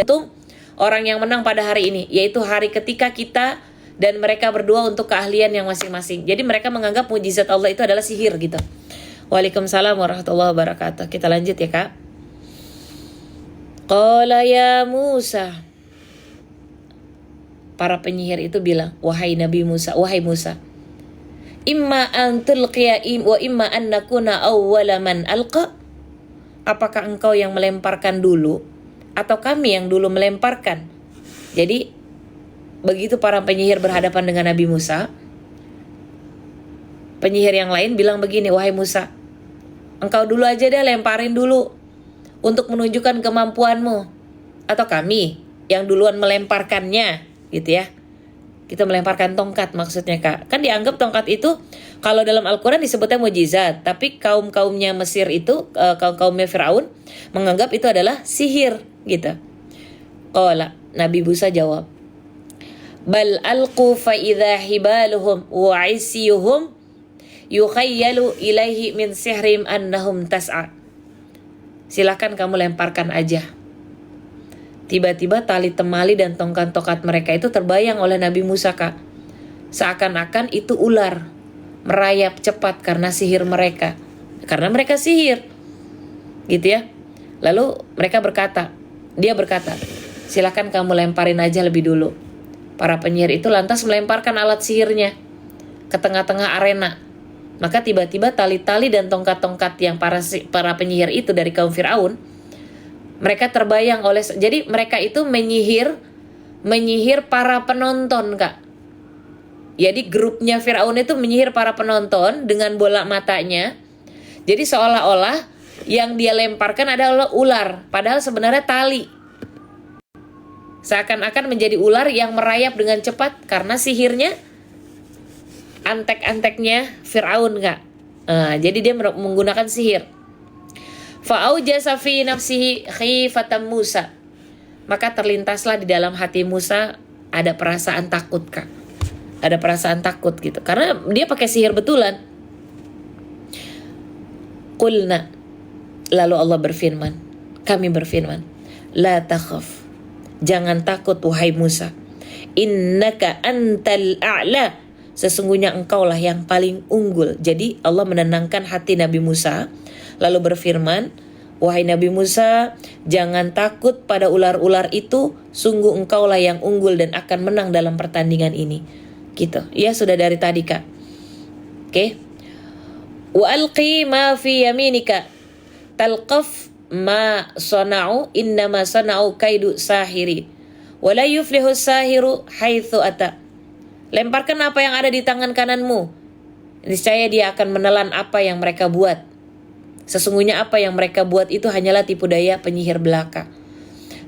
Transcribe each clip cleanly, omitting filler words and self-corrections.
beruntung orang yang menang pada hari ini, yaitu hari ketika kita dan mereka berdua untuk keahlian yang masing-masing. Jadi mereka menganggap mujizat Allah itu adalah sihir gitu. Waalaikumsalam warahmatullahi wabarakatuh. Kita lanjut ya Kak. Qala ya Musa. Para penyihir itu bilang, wahai Nabi Musa, wahai Musa, imma an tulqiya wa imma an nakuna awwala man alqa. Apakah engkau yang melemparkan dulu atau kami yang dulu melemparkan? Jadi begitu para penyihir berhadapan dengan Nabi Musa, penyihir yang lain bilang begini, wahai Musa, engkau dulu aja deh, lemparin dulu untuk menunjukkan kemampuanmu, atau kami yang duluan melemparkannya gitu ya. Kita melemparkan tongkat maksudnya Kak. Kan dianggap tongkat itu kalau dalam Al-Quran disebutnya mujizat, tapi kaum-kaumnya Mesir itu, kaum-kaumnya Firaun menganggap itu adalah sihir gitu. Qala, Nabi Musa jawab, bal alqu fa idza hibaluhum wa isyuhum yukhayyalu ilaihi min sihrim annahum tas'a. Silakan kamu lemparkan aja. Tiba-tiba tali temali dan tongkat-tongkat mereka itu terbayang oleh Nabi Musa Kak. Seakan-akan itu ular merayap cepat karena sihir mereka. Karena mereka sihir gitu ya. Lalu dia berkata, silakan kamu lemparin aja lebih dulu. Para penyihir itu lantas melemparkan alat sihirnya ke tengah-tengah arena. Maka tiba-tiba tali-tali dan tongkat-tongkat yang para penyihir itu dari kaum Firaun, mereka terbayang oleh, jadi mereka itu menyihir para penonton Kak. Jadi grupnya Firaun itu menyihir para penonton dengan bola matanya. Jadi seolah-olah yang dia lemparkan adalah ular, padahal sebenarnya tali. Seakan-akan menjadi ular yang merayap dengan cepat karena sihirnya antek-anteknya Firaun Kak. Jadi dia menggunakan sihir. Fa'aujasa fi nafsihi khifatan Musa. Maka terlintaslah di dalam hati Musa ada perasaan takut Kak. Ada perasaan takut gitu. Karena dia pakai sihir betulan. Qulna. Lalu Allah berfirman. Kami berfirman. La takhaf. Jangan takut wahai Musa. Innaka antal a'la. Sesungguhnya engkaulah yang paling unggul. Jadi Allah menenangkan hati Nabi Musa. Lalu berfirman, wahai Nabi Musa, jangan takut pada ular-ular itu. Sungguh engkaulah yang unggul dan akan menang dalam pertandingan ini. Gitu. Ya sudah dari tadi Kak. Oke. Wa alqi ma fi yaminika. Talqaf ma sana'u innama sana'u kaidu sahiri. Wa la yuflihu sahiru haitsu ata. Lemparkan apa yang ada di tangan kananmu. Niscaya dia akan menelan apa yang mereka buat. Sesungguhnya apa yang mereka buat itu hanyalah tipu daya penyihir belaka.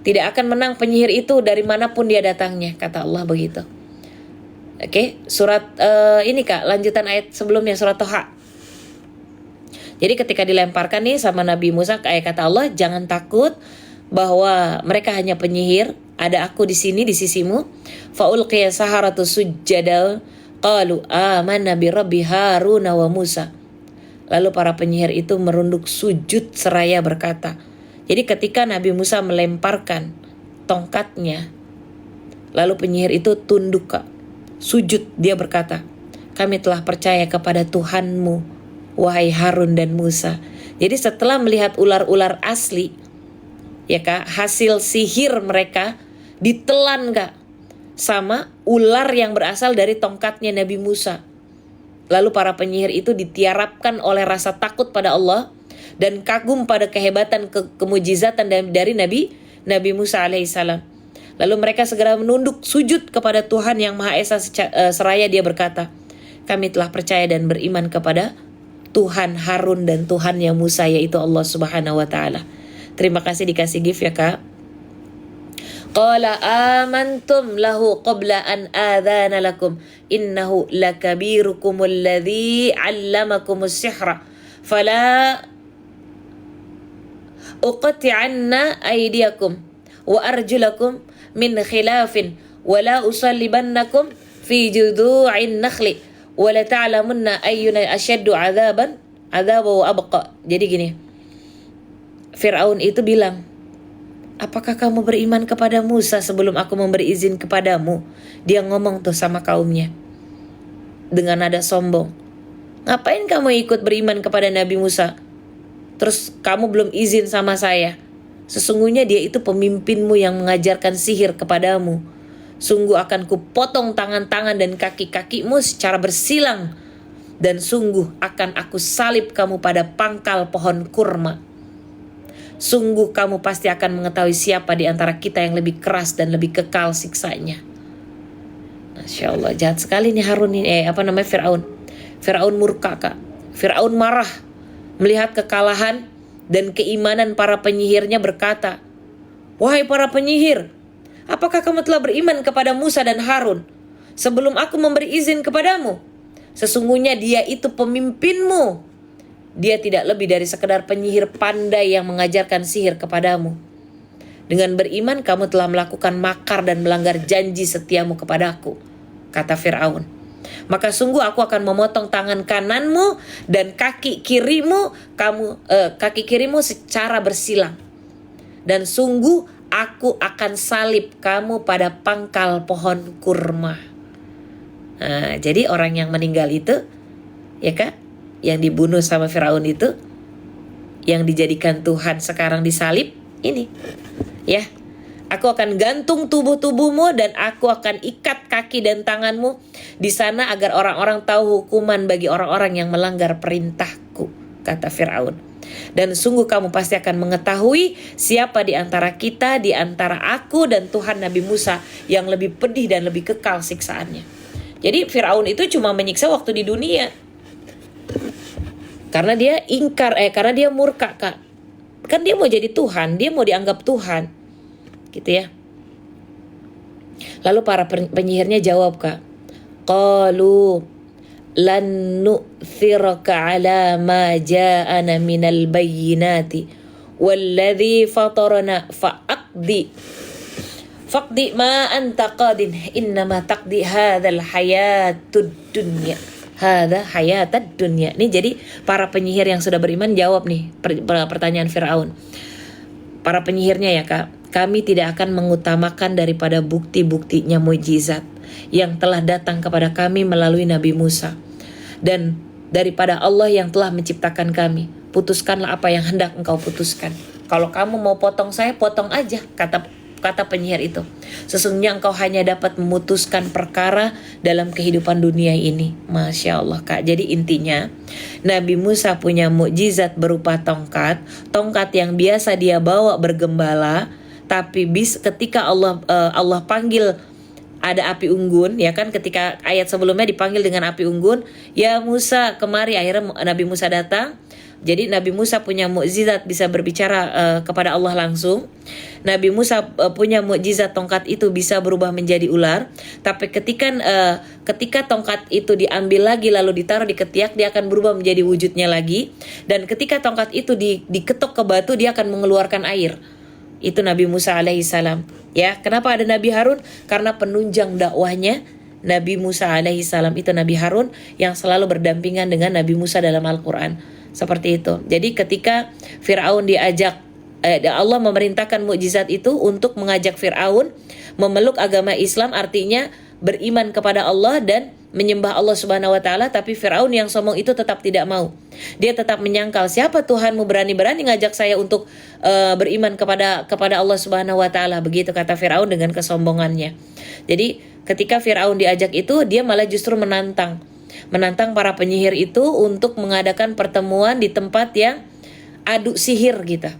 Tidak akan menang penyihir itu dari manapun dia datangnya, kata Allah begitu. Oke, surat ini Kak, lanjutan ayat sebelumnya, surat Toha. Jadi ketika dilemparkan nih sama Nabi Musa, kata Allah, jangan takut bahwa mereka hanya penyihir. Ada aku di sini di sisimu. Faulqiya saharatu sujjada qalu amanna bi rabbi Harun wa Musa. Lalu para penyihir itu merunduk sujud seraya berkata. Jadi ketika Nabi Musa melemparkan tongkatnya, lalu penyihir itu tunduk Kak, sujud, dia berkata, kami telah percaya kepada Tuhanmu, wahai Harun dan Musa. Jadi setelah melihat ular-ular asli, ya Kak, hasil sihir mereka ditelan Kak sama ular yang berasal dari tongkatnya Nabi Musa. Lalu para penyihir itu ditiarapkan oleh rasa takut pada Allah dan kagum pada kehebatan kemujizatan dari Nabi Musa alaihissalam. Lalu mereka segera menunduk sujud kepada Tuhan yang Maha Esa seraya dia berkata, kami telah percaya dan beriman kepada Tuhan Harun dan Tuhan yang Musa, yaitu Allah Subhanahu wa taala. Terima kasih dikasih gift ya Kak. Qala amantum lahu qabla an adhana lakum innahu lakabirukum alladhi 'allamakumus sihra fala uqti'anna aydiyakum wa arjulakum min khilafin wa la usallibannakum fi judu'in nakhli wa la ta'lamunna ayyuna ashaddu 'adzaban wa abqa. Jadi gini, Firaun itu bilang, apakah kamu beriman kepada Musa sebelum aku memberi izin kepadamu? Dia ngomong tuh sama kaumnya dengan nada sombong. Ngapain kamu ikut beriman kepada Nabi Musa? Terus kamu belum izin sama saya. Sesungguhnya dia itu pemimpinmu yang mengajarkan sihir kepadamu. Sungguh akan kupotong tangan-tangan dan kaki-kakimu secara bersilang. Dan sungguh akan aku salib kamu pada pangkal pohon kurma. Sungguh kamu pasti akan mengetahui siapa di antara kita yang lebih keras dan lebih kekal siksanya. Masya Allah, jahat sekali nih Harun ini, Fir'aun. Fir'aun murka, Kak. Fir'aun marah melihat kekalahan dan keimanan para penyihirnya, berkata, wahai para penyihir, apakah kamu telah beriman kepada Musa dan Harun sebelum aku memberi izin kepadamu? Sesungguhnya dia itu pemimpinmu. Dia tidak lebih dari sekedar penyihir pandai yang mengajarkan sihir kepadamu. Dengan beriman kamu telah melakukan makar dan melanggar janji setiamu kepadaku, kata Fir'aun. Maka sungguh aku akan memotong tangan kananmu dan kaki kirimu secara bersilang. Dan sungguh aku akan salib kamu pada pangkal pohon kurma. Nah, jadi orang yang meninggal itu, ya Kak, yang dibunuh sama Firaun itu, yang dijadikan Tuhan sekarang disalib, ini, ya. Aku akan gantung tubuhmu dan aku akan ikat kaki dan tanganmu di sana agar orang-orang tahu hukuman bagi orang-orang yang melanggar perintahku, kata Firaun. Dan sungguh kamu pasti akan mengetahui siapa di antara kita, di antara aku dan Tuhan Nabi Musa yang lebih pedih dan lebih kekal siksaannya. Jadi Firaun itu cuma menyiksa waktu di dunia. Karena dia karena dia murka, Kak. Kan dia mau jadi Tuhan, dia mau dianggap Tuhan. Gitu ya. Lalu para penyihirnya jawab, Kak. Qalu lan nu'thiraka ala ma ja'ana minal bayyinati walladhi fatarana faqdi ma anta qadin innama taqdi hadzal hayatud dunya hadza hayatad dunya. Ini jadi para penyihir yang sudah beriman jawab nih pertanyaan Firaun. Para penyihirnya ya, Kak. Kami tidak akan mengutamakan daripada bukti-buktinya mukjizat yang telah datang kepada kami melalui Nabi Musa. Dan daripada Allah yang telah menciptakan kami. Putuskanlah apa yang hendak engkau putuskan. Kalau kamu mau potong saya, potong aja, kata penyihir itu. Sesungguhnya engkau hanya dapat memutuskan perkara dalam kehidupan dunia ini. Masya Allah, Kak. Jadi intinya Nabi Musa punya mukjizat berupa tongkat yang biasa dia bawa bergembala. Tapi ketika Allah panggil ada api unggun, ya kan, ketika ayat sebelumnya dipanggil dengan api unggun, ya Musa kemari, akhirnya Nabi Musa datang. Jadi Nabi Musa punya mukjizat bisa berbicara kepada Allah langsung. Nabi Musa punya mukjizat tongkat itu bisa berubah menjadi ular. Tapi ketika tongkat itu diambil lagi lalu ditaruh di ketiak, dia akan berubah menjadi wujudnya lagi. Dan ketika tongkat itu diketok ke batu, dia akan mengeluarkan air. Itu Nabi Musa alaihissalam. Ya, kenapa ada Nabi Harun? Karena penunjang dakwahnya Nabi Musa alaihissalam itu Nabi Harun yang selalu berdampingan dengan Nabi Musa dalam Al-Quran. Seperti itu. Jadi ketika Fir'aun Allah memerintahkan mukjizat itu untuk mengajak Fir'aun memeluk agama Islam, artinya beriman kepada Allah dan menyembah Allah Subhanahu wa taala, tapi Firaun yang sombong itu tetap tidak mau. Dia tetap menyangkal, siapa Tuhanmu berani-berani ngajak saya untuk beriman kepada Allah Subhanahu wa taala, begitu kata Firaun dengan kesombongannya. Jadi ketika Firaun diajak itu, dia malah justru menantang para penyihir itu untuk mengadakan pertemuan di tempat yang adu sihir gitu.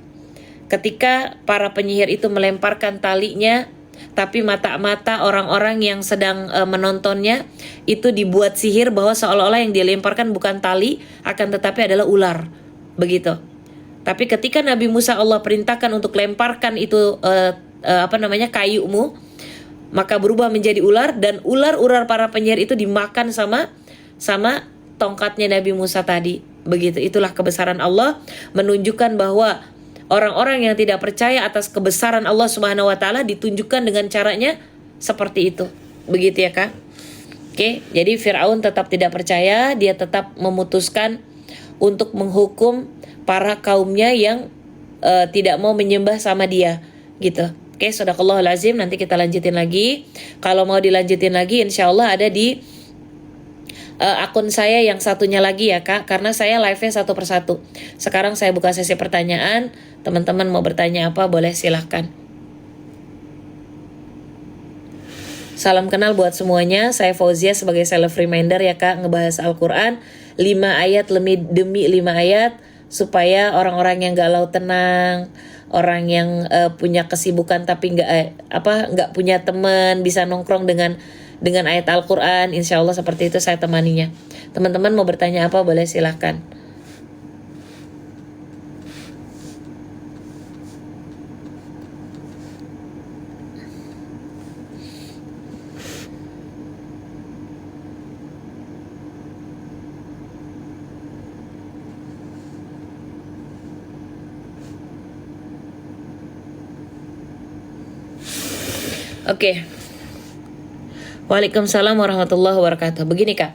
Ketika para penyihir itu melemparkan talinya, tapi mata-mata orang-orang yang sedang menontonnya itu dibuat sihir bahwa seolah-olah yang dilemparkan bukan tali, akan tetapi adalah ular. Begitu. Tapi ketika Nabi Musa Allah perintahkan untuk lemparkan itu kayumu, maka berubah menjadi ular, dan ular para penyihir itu dimakan sama tongkatnya Nabi Musa tadi. Begitu. Itulah kebesaran Allah, menunjukkan bahwa orang-orang yang tidak percaya atas kebesaran Allah Subhanahu wa taala ditunjukkan dengan caranya seperti itu. Begitu ya, Kak? Oke, jadi Firaun tetap tidak percaya, dia tetap memutuskan untuk menghukum para kaumnya yang tidak mau menyembah sama dia. gitu. Oke, sadaqallahul azim. Nanti kita lanjutin lagi. Kalau mau dilanjutin lagi, insya Allah ada di akun saya yang satunya lagi ya Kak, karena saya live-nya satu persatu. Sekarang saya buka sesi pertanyaan. Teman-teman mau bertanya apa boleh silahkan. Salam kenal buat semuanya. Saya Fauzia sebagai self reminder ya Kak, ngebahas Al-Quran 5 ayat demi 5 ayat, supaya orang-orang yang galau tenang, orang yang punya kesibukan tapi nggak punya teman, bisa nongkrong dengan ayat Al-Quran. Insya Allah seperti itu saya temaninya. Teman-teman mau bertanya apa boleh silahkan. Oke. Waalaikumsalam warahmatullahi wabarakatuh. Begini Kak,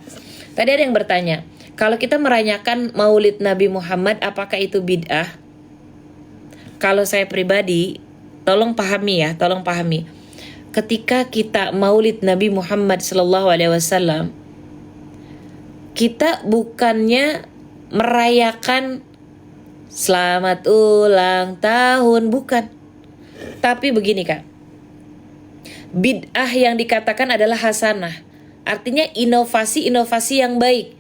tadi ada yang bertanya, kalau kita merayakan Maulid Nabi Muhammad, apakah itu bid'ah? Kalau saya pribadi, tolong pahami ya, tolong pahami. Ketika kita Maulid Nabi Muhammad Sallallahu Alaihi Wasallam, kita bukannya merayakan selamat ulang tahun, bukan. Tapi begini Kak, bid'ah yang dikatakan adalah hasanah. Artinya inovasi-inovasi yang baik.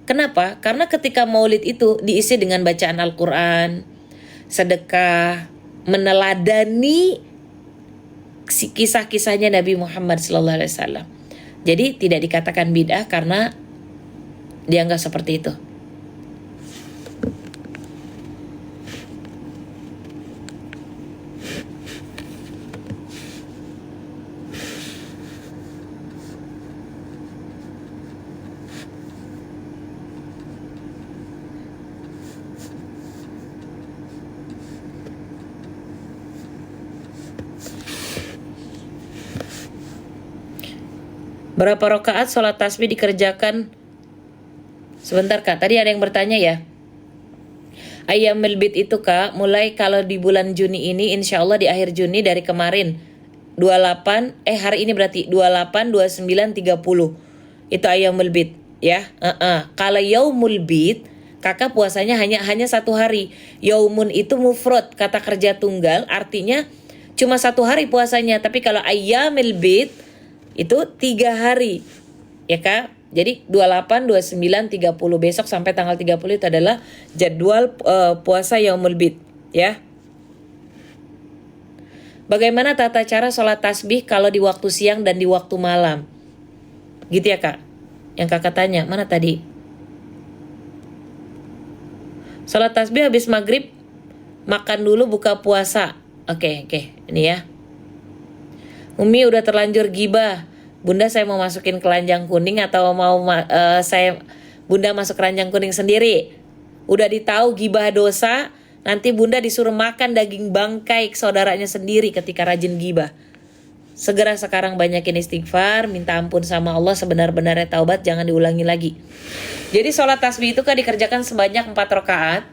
Kenapa? Karena ketika maulid itu diisi dengan bacaan Al-Quran, sedekah, meneladani kisah-kisahnya Nabi Muhammad SAW. Jadi tidak dikatakan bid'ah karena dianggap seperti itu. Berapa rakaat sholat tasbih dikerjakan? Sebentar Kak, tadi ada yang bertanya ya. Ayyamul bid itu Kak, mulai kalau di bulan Juni ini, insya Allah di akhir Juni dari kemarin 28, hari ini berarti 28, 29, 30. Itu ayyamul bid ya. Kalau yaumul bid, Kakak puasanya hanya 1 hari. Yaumun itu mufrad, kata kerja tunggal, artinya cuma 1 hari puasanya. Tapi kalau ayyamul bid itu 3 hari ya Kak. Jadi 28, 29, 30 besok sampai tanggal 30 itu adalah jadwal puasa yaumul bid ya. Bagaimana tata cara sholat tasbih kalau di waktu siang dan di waktu malam? Gitu ya Kak. Yang Kakak tanya, mana tadi? Sholat tasbih habis maghrib, makan dulu buka puasa. Oke, ini ya. Umi udah terlanjur gibah. Bunda saya mau masukin keranjang kuning atau mau Bunda masuk keranjang kuning sendiri? Udah ditahu gibah dosa, nanti Bunda disuruh makan daging bangkai saudaranya sendiri ketika rajin gibah. Segera sekarang banyakin istighfar, minta ampun sama Allah, sebenar-benarnya taubat, jangan diulangi lagi. Jadi sholat tasbih itu kan dikerjakan sebanyak 4 rakaat.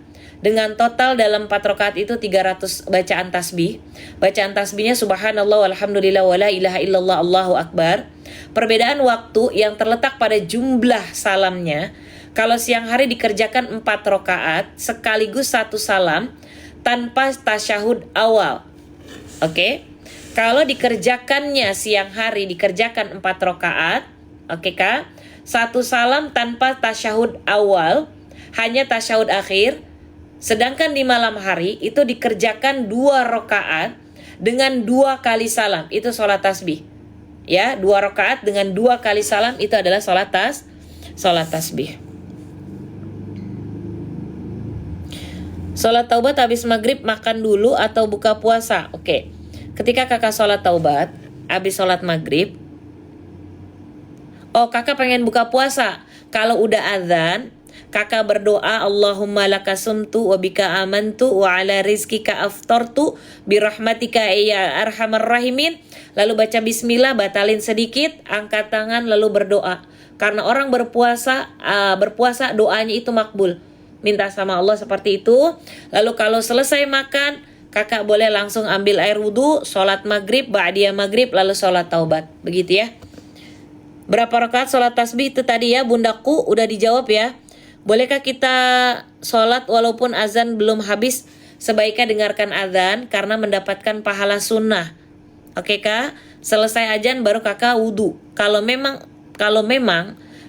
Dengan total dalam 4 rakaat itu 300 bacaan tasbih. Bacaan tasbihnya subhanallah walhamdulillah wala ilaha illallah Allahu akbar. Perbedaan waktu yang terletak pada jumlah salamnya. Kalau siang hari dikerjakan 4 rakaat sekaligus 1 salam tanpa tasyahud awal. Oke. Kalau dikerjakannya siang hari dikerjakan 4 rakaat, oke Kak? 1 salam tanpa tasyahud awal, hanya tasyahud akhir. Sedangkan di malam hari itu dikerjakan 2 rakaat dengan 2 kali salam. Itu sholat tasbih. Ya, 2 rakaat dengan 2 kali salam itu adalah sholat tasbih. Sholat taubat habis maghrib makan dulu atau buka puasa? Oke. Ketika kakak sholat taubat habis sholat maghrib, kakak pengen buka puasa. Kalau udah azan, kakak berdoa Allahumma laka sumtu wa bika amantu wa ala rizkika aftartu birahmatika ya arhamar rahimin. Lalu baca bismillah, batalin sedikit, angkat tangan lalu berdoa. Karena orang berpuasa doanya itu makbul. Minta sama Allah seperti itu. Lalu kalau selesai makan, kakak boleh langsung ambil air wudhu, sholat maghrib, ba'diyah maghrib, lalu sholat taubat. Begitu ya. Berapa rakaat sholat tasbih itu tadi ya bundaku, udah dijawab ya. Bolehkah kita sholat walaupun azan belum habis? Sebaiknya dengarkan azan karena mendapatkan pahala sunnah. Oke kak, selesai azan baru kakak wudhu. Kalau memang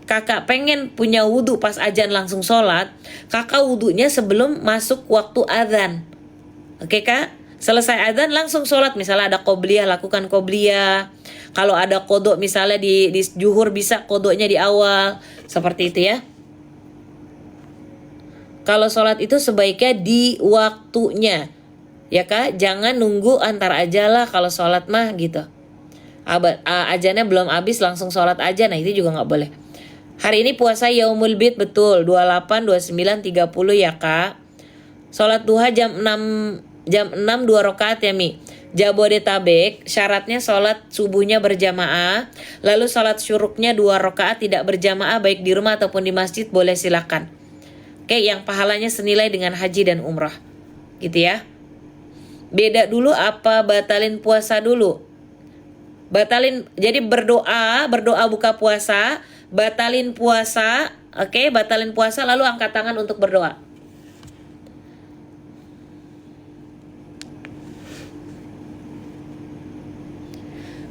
kakak pengen punya wudhu pas azan langsung sholat, kakak wudhunya sebelum masuk waktu azan. Oke kak, selesai adzan langsung sholat. Misalnya ada qobliyah, lakukan qobliyah. Kalau ada kodok misalnya di zuhur, bisa kodoknya di awal. Seperti itu ya. Kalau sholat itu sebaiknya di waktunya, ya kak. Jangan nunggu antar aja lah kalau sholat mah gitu. Ajannya belum habis langsung sholat aja, nah itu juga nggak boleh. Hari ini puasa Yaumul Bid, betul, 28, 29, 30 ya kak. Sholat duha jam 6 2 rakaat ya Mi. Jabodetabek syaratnya sholat subuhnya berjamaah, lalu sholat syuruknya 2 rakaat tidak berjamaah baik di rumah ataupun di masjid, boleh silakan. Oke, yang pahalanya senilai dengan haji dan umrah. Gitu ya. Beda dulu apa batalin puasa dulu? Batalin, jadi berdoa buka puasa, batalin puasa, oke, batalin puasa lalu angkat tangan untuk berdoa.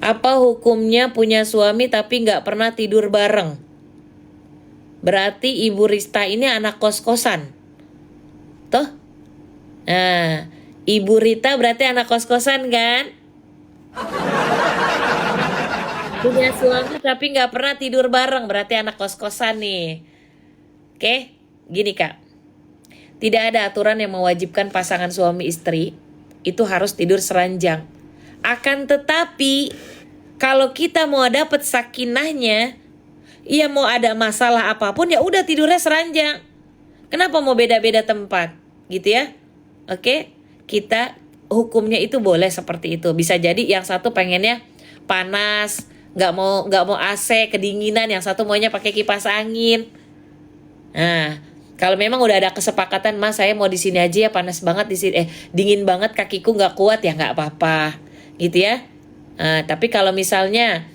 Apa hukumnya punya suami tapi nggak pernah tidur bareng? Berarti Ibu Rista ini anak kos-kosan. Toh? Nah, Ibu Rita berarti anak kos-kosan kan? Punya suami tapi nggak pernah tidur bareng, berarti anak kos-kosan nih. Oke, gini kak. Tidak ada aturan yang mewajibkan pasangan suami istri itu harus tidur seranjang. Akan tetapi kalau kita mau dapat sakinahnya, ya mau ada masalah apapun ya udah tidurnya seranjang. Kenapa mau beda-beda tempat, gitu ya? Oke, kita hukumnya itu boleh seperti itu. Bisa jadi yang satu pengennya panas, nggak mau AC, kedinginan, yang satu maunya pakai kipas angin. Nah, kalau memang udah ada kesepakatan, Mas saya mau di sini aja ya, panas banget di sini, dingin banget kakiku nggak kuat ya nggak apa-apa, gitu ya. Tapi kalau misalnya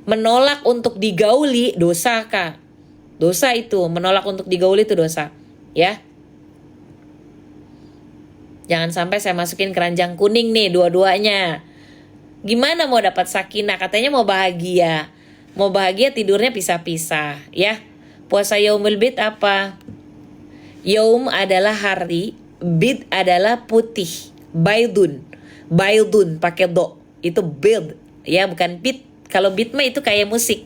menolak untuk digauli, dosa kak. Dosa itu, menolak untuk digauli itu dosa. Ya. Jangan sampai saya masukin keranjang kuning nih dua-duanya. Gimana mau dapat sakinah? Katanya mau bahagia. Mau bahagia tidurnya pisah-pisah. Ya. Puasa Yaumul Bid apa? Yaum adalah hari, Bid adalah putih. Baydun pakai do. Itu bid, ya bukan beat. Kalau beat mah itu kayak musik.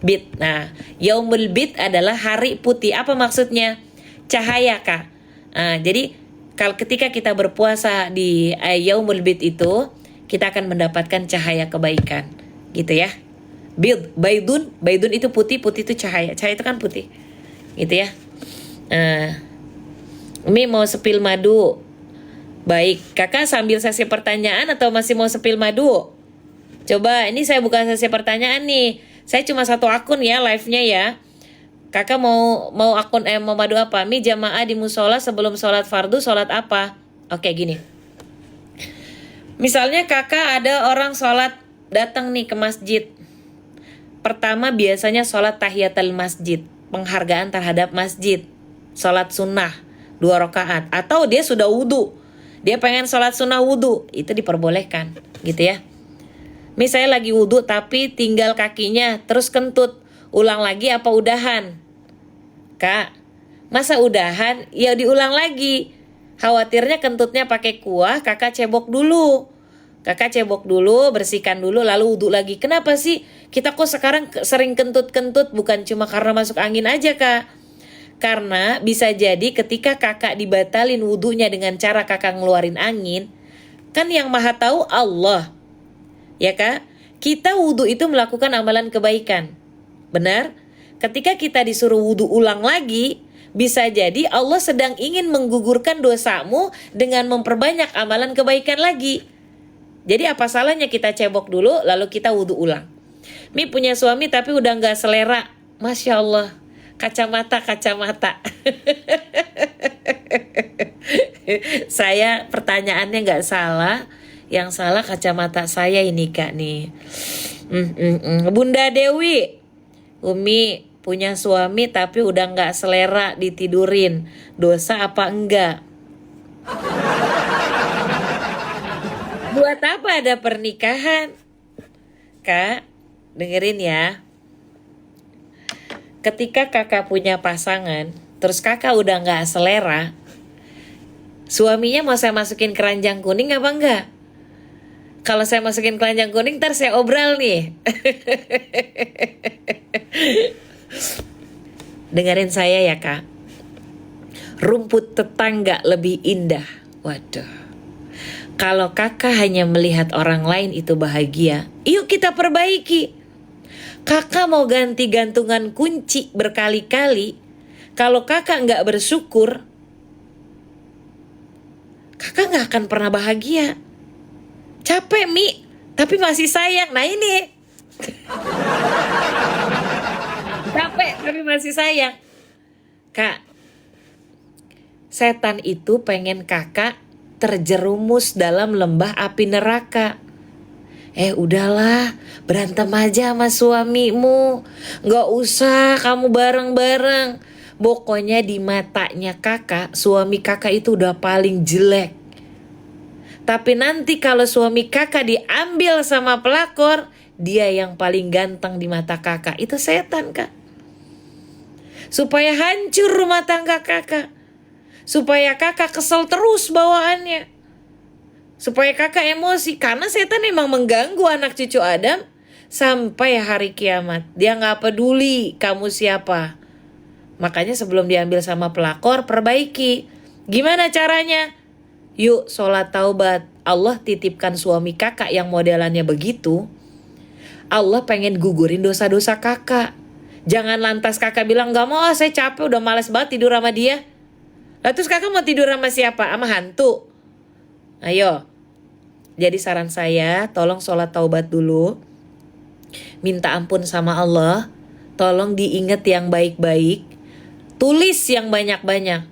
Beat. Nah, Yaumul Bid adalah hari putih. Apa maksudnya? Cahaya kak. Jadi kalau ketika kita berpuasa di Yaumul Bid itu, kita akan mendapatkan cahaya kebaikan, gitu ya. Baydun itu putih itu cahaya. Cahaya itu kan putih, gitu ya. Umi mau sepil madu. Baik, kakak sambil sesi pertanyaan atau masih mau sepil madu? Coba, ini saya buka sesi pertanyaan nih. Saya cuma satu akun ya live-nya ya. Kakak mau akun mau madu apa? Mi jamaah di musola sebelum sholat fardu, sholat apa? Oke, gini. Misalnya kakak ada orang sholat datang nih ke masjid. Pertama biasanya sholat tahiyatul masjid, penghargaan terhadap masjid. Sholat sunnah 2 rakaat. Atau dia sudah wudhu, dia pengen sholat sunnah wudhu, itu diperbolehkan, gitu ya. Misalnya lagi wudhu tapi tinggal kakinya, terus kentut, ulang lagi apa udahan? Kak, masa udahan? Ya diulang lagi. Khawatirnya kentutnya pakai kuah, kakak cebok dulu. Kakak cebok dulu, bersihkan dulu, lalu wudhu lagi. Kenapa sih kita kok sekarang sering kentut-kentut? Bukan cuma karena masuk angin aja kak. Karena bisa jadi ketika kakak dibatalin wudhunya dengan cara kakak ngeluarin angin, kan yang maha tahu Allah. Ya kak, kita wudhu itu melakukan amalan kebaikan. Benar? Ketika kita disuruh wudhu ulang lagi, bisa jadi Allah sedang ingin menggugurkan dosamu dengan memperbanyak amalan kebaikan lagi. Jadi apa salahnya kita cebok dulu lalu kita wudhu ulang. Mi punya suami tapi udah gak selera. Masya Allah. Kacamata Saya pertanyaannya nggak salah, yang salah kacamata saya ini Kak nih. Bunda Dewi, Umi punya suami tapi udah nggak selera ditidurin, dosa apa enggak? Buat apa ada pernikahan? Kak, dengerin ya. Ketika kakak punya pasangan, terus kakak udah nggak selera, suaminya mau saya masukin keranjang kuning apa enggak? Kalau saya masukin keranjang kuning, ntar saya obral nih. Dengerin saya ya Kak. Rumput tetangga lebih indah. Waduh. Kalau kakak hanya melihat orang lain itu bahagia, yuk kita perbaiki. Kakak mau ganti gantungan kunci berkali-kali. Kalau kakak nggak bersyukur, kakak nggak akan pernah bahagia. Capek Mi, tapi masih sayang. Nah ini. Capek tapi masih sayang. Kak, setan itu pengen kakak terjerumus dalam lembah api neraka. Udahlah, berantem aja sama suamimu. Gak usah kamu bareng-bareng. Pokoknya di matanya kakak, suami kakak itu udah paling jelek. Tapi nanti kalau suami kakak diambil sama pelakor, dia yang paling ganteng di mata kakak. Itu setan Kak. Supaya hancur rumah tangga kakak. Supaya kakak kesel terus bawaannya. Supaya kakak emosi. Karena setan memang mengganggu anak cucu Adam sampai hari kiamat. Dia gak peduli kamu siapa. Makanya sebelum diambil sama pelakor, perbaiki. Gimana caranya? Yuk sholat taubat. Allah titipkan suami kakak yang modelannya begitu. Allah pengen gugurin dosa-dosa kakak. Jangan lantas kakak bilang, gak mau saya capek udah malas banget tidur sama dia. Lah terus kakak mau tidur sama siapa? Sama hantu? Ayo. Jadi saran saya, tolong sholat taubat dulu. Minta ampun sama Allah. Tolong diingat yang baik-baik. Tulis yang banyak-banyak.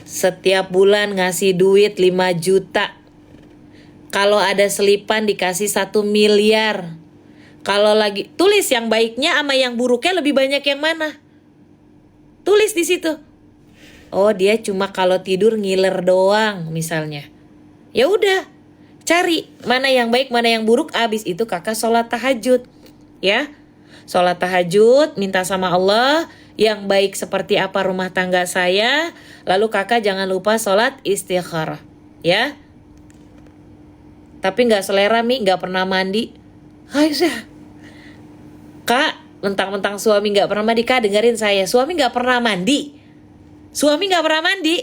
Setiap bulan ngasih duit 5 juta. Kalau ada selipan dikasih 1 miliar. Kalau lagi tulis yang baiknya sama yang buruknya lebih banyak yang mana? Tulis di situ. Oh, dia cuma kalau tidur ngiler doang misalnya. Ya udah, cari mana yang baik, mana yang buruk. Abis itu kakak sholat tahajud. Ya, sholat tahajud, minta sama Allah yang baik seperti apa rumah tangga saya. Lalu kakak jangan lupa sholat istikharah. Ya. Tapi gak selera Mi, gak pernah mandi. Aisyah, Kak, mentang-mentang suami gak pernah mandi. Kak, dengerin saya, suami gak pernah mandi. Suami gak pernah mandi.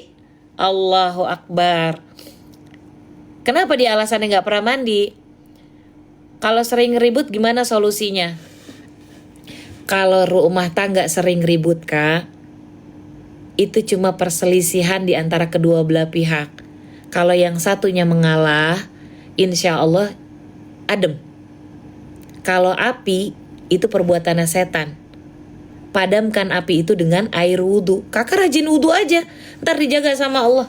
Allahu Akbar. Kenapa dia alasannya gak pernah mandi? Kalau sering ribut gimana solusinya? Kalau rumah tangga sering ribut Kak, itu cuma perselisihan di antara kedua belah pihak. Kalau yang satunya mengalah, insya Allah adem. Kalau api, itu perbuatannya setan. Padamkan api itu dengan air wudhu. Kakak rajin wudhu aja, ntar dijaga sama Allah.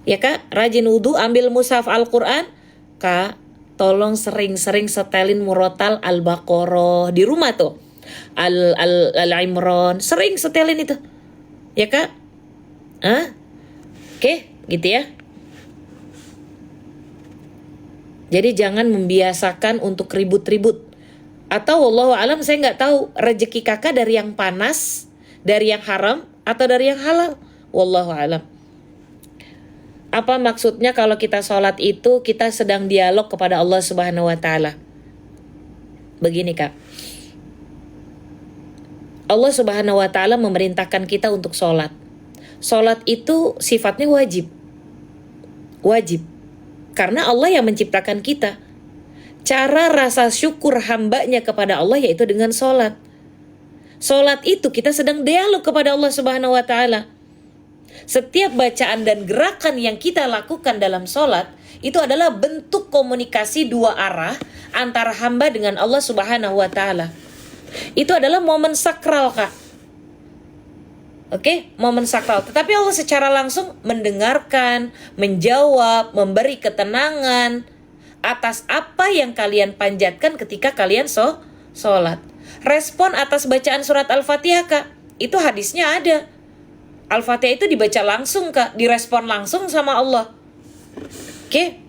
Ya Kak, rajin wudhu, ambil mushaf Al-Quran. Kak, tolong sering-sering setelin murotal Al-Baqarah di rumah tuh. Al-Imran, sering setelin itu. Ya Kak? Oke, gitu ya. Jadi jangan membiasakan untuk ribut-ribut. Atau wallahu alam, saya nggak tahu rezeki kakak dari yang panas, dari yang haram, atau dari yang halal. Wallahu alam. Apa maksudnya kalau kita sholat itu kita sedang dialog kepada Allah Subhanahu Wa Taala? Begini Kak, Allah Subhanahu Wa Taala memerintahkan kita untuk sholat. Sholat itu sifatnya wajib. Wajib. Karena Allah yang menciptakan kita. Cara rasa syukur hambanya kepada Allah yaitu dengan sholat. Sholat itu kita sedang dialog kepada Allah Subhanahu Wa Taala. Setiap bacaan dan gerakan yang kita lakukan dalam sholat itu adalah bentuk komunikasi dua arah antara hamba dengan Allah Subhanahu Wa Taala. Itu adalah momen sakral Kak. Oke, momen sakral. Tetapi Allah secara langsung mendengarkan, menjawab, memberi ketenangan atas apa yang kalian panjatkan ketika kalian sholat. Respon atas bacaan surat Al-Fatihah, Kak, itu hadisnya ada. Al-Fatihah itu dibaca langsung, Kak, direspon langsung sama Allah. Oke.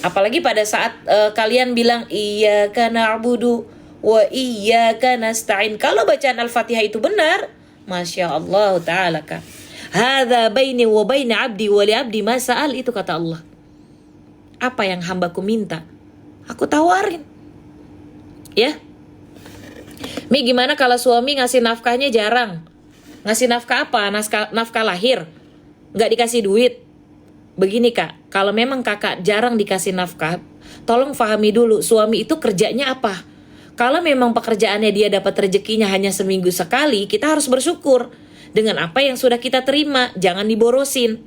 Apalagi pada saat kalian bilang iyyaka na'budu wa iyyaka nasta'in. Kalau bacaan Al-Fatihah itu benar, Masya Allah Ta'ala, Kak. Hadza baini wa baina abdi wa li abdi ma sa'al, itu kata Allah. Apa yang hambaku minta, aku tawarin. Ya. Mi, gimana kalau suami ngasih nafkahnya jarang? Ngasih nafkah apa? Nafkah lahir. Nggak dikasih duit. Begini, Kak, kalau memang kakak jarang dikasih nafkah, tolong fahami dulu suami itu kerjanya apa. Kalau memang pekerjaannya dia dapat rezekinya hanya seminggu sekali, kita harus bersyukur dengan apa yang sudah kita terima, jangan diborosin.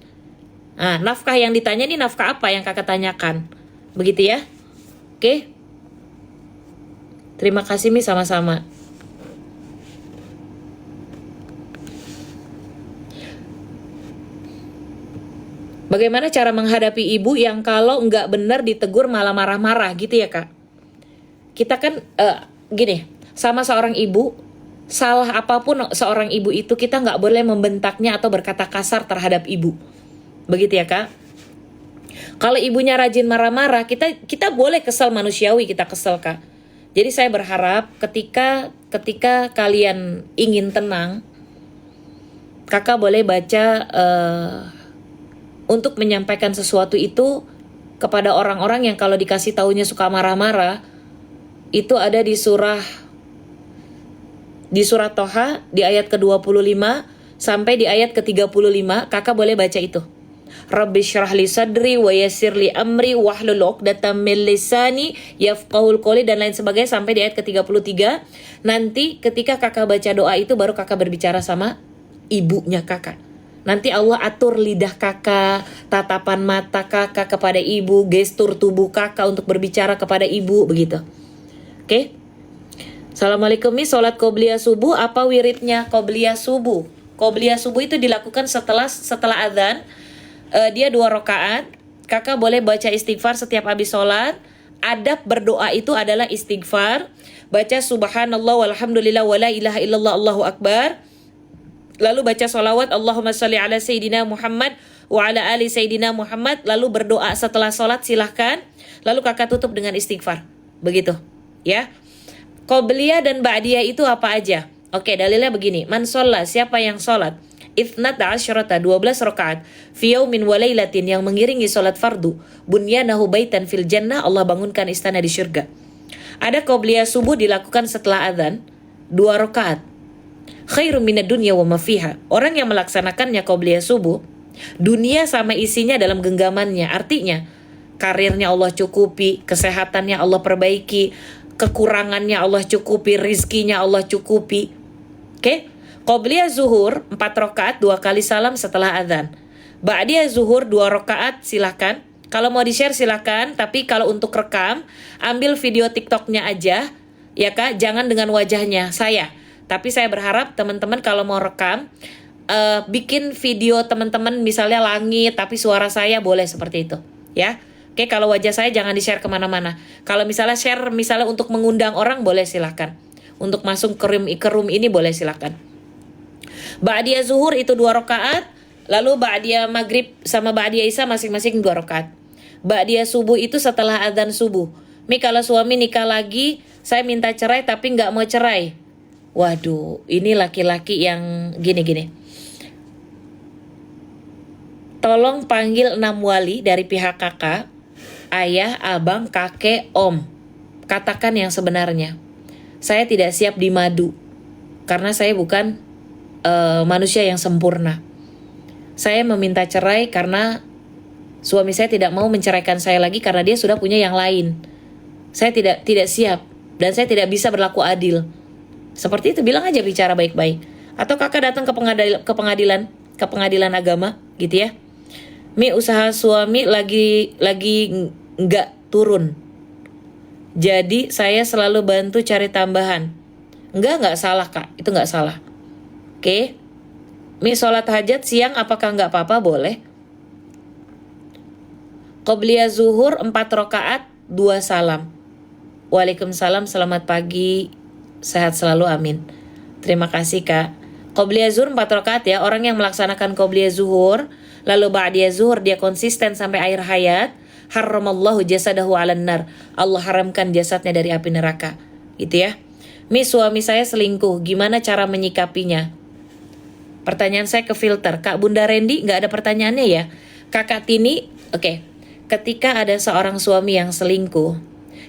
Nah, nafkah yang ditanya ini nafkah apa yang kakak tanyakan. Begitu ya. Oke. Terima kasih, Mi, sama-sama. Bagaimana cara menghadapi ibu yang kalau nggak benar ditegur malah marah-marah gitu ya, Kak? Kita kan gini, sama seorang ibu, salah apapun seorang ibu itu kita nggak boleh membentaknya atau berkata kasar terhadap ibu. Begitu ya, Kak? Kalau ibunya rajin marah-marah, kita boleh kesel, manusiawi kita kesel, Kak. Jadi saya berharap ketika kalian ingin tenang, kakak boleh baca untuk menyampaikan sesuatu itu kepada orang-orang yang kalau dikasih taunya suka marah-marah. Itu ada di surah Toha di ayat ke-25 sampai di ayat ke-35. Kakak boleh baca itu. Rabbi syrah li sadri wa yassir li amri wahlul 'uqdatam min lisani yafqahul qawli, dan lain sebagainya sampai di ayat ke-33. Nanti ketika kakak baca doa itu baru kakak berbicara sama ibunya kakak. Nanti Allah atur lidah kakak, tatapan mata kakak kepada ibu, gestur tubuh kakak untuk berbicara kepada ibu, begitu. Oke. Assalamualaikum, Mi. Sholat qobliyah subuh apa wiridnya? Qobliyah subuh. Qobliyah subuh itu dilakukan setelah adzan. Dia 2 rakaat. Kakak boleh baca istighfar setiap habis sholat. Adab berdoa itu adalah istighfar. Baca subhanallah walhamdulillah wala ilaha illallah Allahu akbar. Lalu baca sholawat Allahumma sholli ala Sayyidina Muhammad wa ala ali Sayyidina Muhammad. Lalu berdoa setelah sholat, silahkan. Lalu kakak tutup dengan istighfar. Begitu. Ya. Qobliyah dan ba'diyah itu apa aja? Oke, dalilnya begini. Man sholla, siapa yang sholat ithnata asyrata, 12 rakaat fi yaumin wa lailatin, yang mengiringi sholat fardu, bunyanahu baitan fil jannah, Allah bangunkan istana di surga. Ada qobliyah subuh dilakukan setelah adzan, 2 rakaat. Khairum minad dunya wa ma fiha. Orang yang melaksanakannya qobliyah subuh, dunia sama isinya dalam genggamannya. Artinya karirnya Allah cukupi, kesehatannya Allah perbaiki, kekurangannya Allah cukupi, rizkinya Allah cukupi. Oke? Qobliyah zuhur 4 rakaat 2 kali salam setelah adzan. Ba'diyah zuhur 2 rakaat, silahkan. Kalau mau di-share silahkan, tapi kalau untuk rekam, ambil video TikToknya aja, ya Kak, jangan dengan wajahnya saya. Tapi saya berharap teman-teman kalau mau rekam, bikin video teman-teman misalnya langit, tapi suara saya boleh seperti itu, ya. Oke, kalau wajah saya jangan di-share kemana-mana. Kalau misalnya share misalnya untuk mengundang orang, boleh silahkan. Untuk masuk ke room ini boleh silahkan. Ba'diyah zuhur itu 2 rakaat. Lalu ba'diyah maghrib sama ba'diyah isya masing-masing 2 rakaat. Ba'diyah subuh itu setelah adzan subuh. Mi, kalau suami nikah lagi, saya minta cerai tapi gak mau cerai. Waduh, ini laki-laki yang gini-gini. Tolong panggil 6 wali dari pihak kakak, ayah, abang, kakek, om. Katakan yang sebenarnya. Saya tidak siap dimadu karena saya bukan manusia yang sempurna. Saya meminta cerai karena suami saya tidak mau menceraikan saya lagi karena dia sudah punya yang lain. Saya tidak siap dan saya tidak bisa berlaku adil. Seperti itu, bilang aja, bicara baik-baik. Atau kakak datang ke pengadilan agama gitu ya. Mi, usaha suami lagi nggak turun. Jadi saya selalu bantu cari tambahan. Nggak salah Kak, itu nggak salah. Oke. Mi sholat hajat siang apakah nggak apa-apa? Boleh. Qobliyah zuhur 4 rakaat 2 salam. Waalaikumsalam, selamat pagi. Sehat selalu, amin. Terima kasih, Kak. Qobliyah zuhur 4 rakaat ya. Orang yang melaksanakan qobliyah zuhur lalu ba'diyah zuhur dia konsisten sampai akhir hayat, haramallahu jasadahu 'alan nar. Allah haramkan jasadnya dari api neraka. Gitu ya. Mi, suami saya selingkuh, gimana cara menyikapinya? Pertanyaan saya ke filter. Kak Bunda Rendi, nggak ada pertanyaannya ya? Kakak Tini, oke. Ketika ada seorang suami yang selingkuh,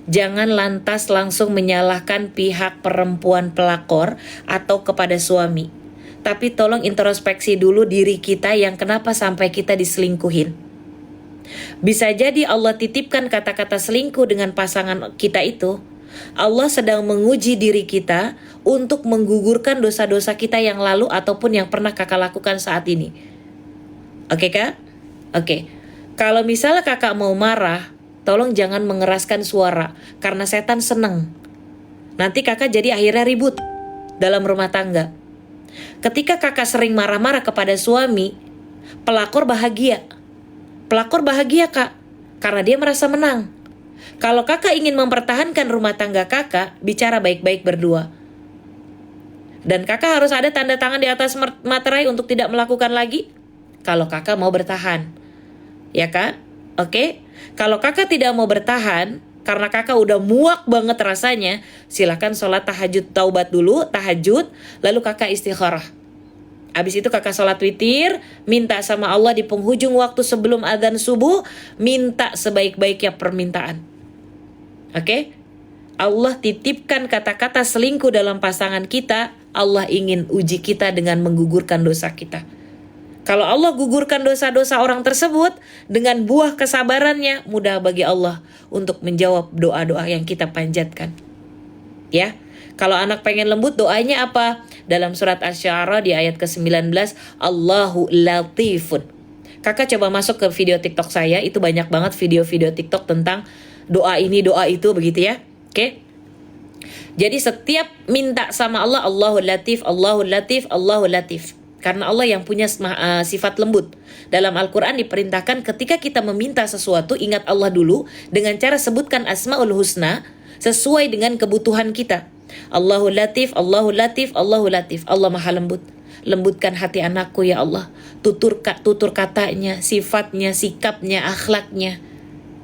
jangan lantas langsung menyalahkan pihak perempuan pelakor atau kepada suami. Tapi tolong introspeksi dulu diri kita yang kenapa sampai kita diselingkuhin. Bisa jadi Allah titipkan kata-kata selingkuh dengan pasangan kita itu. Allah sedang menguji diri kita untuk menggugurkan dosa-dosa kita yang lalu ataupun yang pernah kakak lakukan saat ini. Oke, Kak? Oke. Kalau misalnya kakak mau marah, tolong jangan mengeraskan suara karena setan seneng. Nanti kakak jadi akhirnya ribut dalam rumah tangga. Ketika kakak sering marah-marah kepada suami, pelakor bahagia. Pelakor bahagia, Kak, karena dia merasa menang. Kalau kakak ingin mempertahankan rumah tangga kakak, bicara baik-baik berdua. Dan kakak harus ada tanda tangan di atas materai untuk tidak melakukan lagi. Kalau kakak mau bertahan. Ya, Kak? Oke? Kalau kakak tidak mau bertahan, karena kakak udah muak banget rasanya, silakan sholat tahajud taubat dulu, tahajud, lalu kakak istikharah. Habis itu kakak sholat witir, minta sama Allah di penghujung waktu sebelum adzan subuh, minta sebaik-baiknya permintaan. Oke? Allah titipkan kata-kata selingkuh dalam pasangan kita. Allah ingin uji kita dengan menggugurkan dosa kita. Kalau Allah gugurkan dosa-dosa orang tersebut dengan buah kesabarannya, mudah bagi Allah untuk menjawab doa-doa yang kita panjatkan. Ya. Kalau anak pengen lembut, doanya apa? Dalam surat Asy-Syu'ara di ayat ke-19, Allahu latifun. Kakak coba masuk ke video TikTok saya, itu banyak banget video-video TikTok tentang doa ini, doa itu, begitu ya. Oke? Jadi setiap minta sama Allah, Allahu latif, Allahu latif, Allahu latif. Karena Allah yang punya sifat lembut. Dalam Al-Quran diperintahkan ketika kita meminta sesuatu, ingat Allah dulu dengan cara sebutkan Asma'ul Husna sesuai dengan kebutuhan kita. Allahu latif, Allahu latif, Allahu latif. Allah maha lembut. Lembutkan hati anakku ya Allah. Tutur katanya, sifatnya, sikapnya, akhlaknya.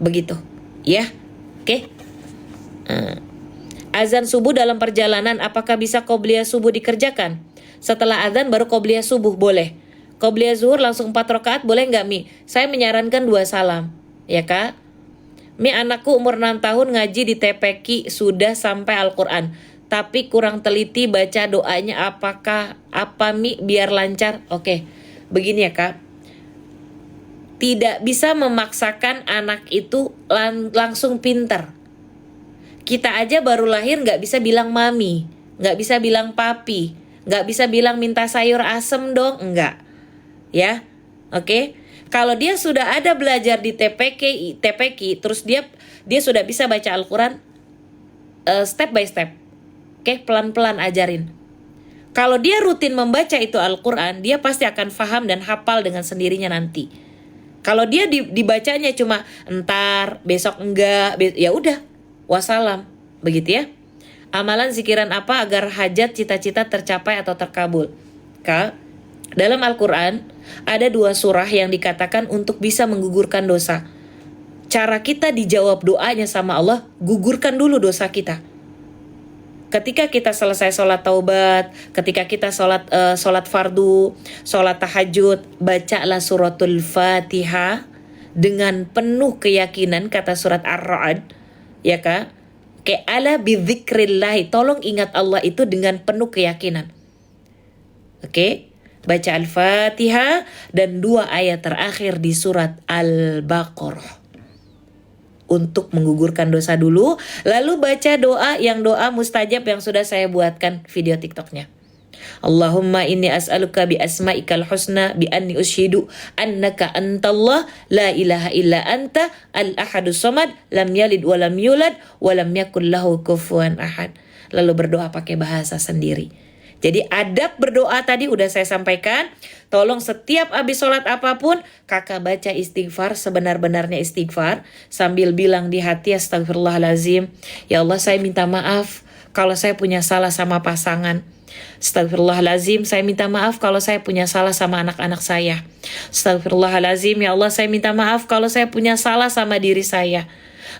Begitu. Ya. Oke. Azan subuh dalam perjalanan, apakah bisa qobliyah subuh dikerjakan? Setelah azan baru qobliyah subuh, boleh. Qobliyah zuhur langsung 4 rakaat, boleh nggak, Mi? Saya menyarankan 2 salam. Ya, Kak? Mi, anakku umur 6 tahun ngaji di TPQ sudah sampai Al-Quran. Tapi kurang teliti baca doanya, apa Mi biar lancar? Oke, begini ya, Kak. Tidak bisa memaksakan anak itu langsung pinter. Kita aja baru lahir nggak bisa bilang mami, nggak bisa bilang papi, nggak bisa bilang minta sayur asem dong, enggak. Ya, oke. Kalau dia sudah ada belajar di TPQ, terus dia sudah bisa baca Al-Quran step by step. Oke, pelan-pelan ajarin. Kalau dia rutin membaca itu Al-Quran, dia pasti akan paham dan hafal dengan sendirinya nanti. Kalau dia dibacanya cuma entar, besok enggak, ya udah, wassalam, begitu ya. Amalan zikiran apa agar hajat cita-cita tercapai atau terkabul? Kak, dalam Al-Quran ada 2 surah yang dikatakan untuk bisa menggugurkan dosa. Cara kita dijawab doanya sama Allah, gugurkan dulu dosa kita. Ketika kita selesai sholat taubat, ketika kita sholat fardu, sholat tahajud, bacalah suratul Fatihah dengan penuh keyakinan, kata surat Ar-Ra'd, ya, Kak? Kayak ala bidzikrillah, tolong ingat Allah itu dengan penuh keyakinan. Oke? Baca Al-Fatihah dan 2 ayat terakhir di surat Al-Baqarah. Untuk menggugurkan dosa dulu, lalu baca doa mustajab yang sudah saya buatkan video TikToknya. Allahumma inni as'aluka bi asma'ikal husna bi anni ushidu annaka antallah la ilaha illa anta al-ahadus samad lam yalid wa lam yulad wa lam yakul lahu kufuwan ahad. Lalu berdoa pakai bahasa sendiri. Jadi adab berdoa tadi udah saya sampaikan. Tolong setiap habis sholat apapun, kakak baca istighfar sebenar-benarnya istighfar. Sambil bilang di hati, astagfirullahalazim. Ya Allah, saya minta maaf kalau saya punya salah sama pasangan. Astagfirullahalazim, saya minta maaf kalau saya punya salah sama anak-anak saya. Astagfirullahalazim, ya Allah, saya minta maaf kalau saya punya salah sama diri saya.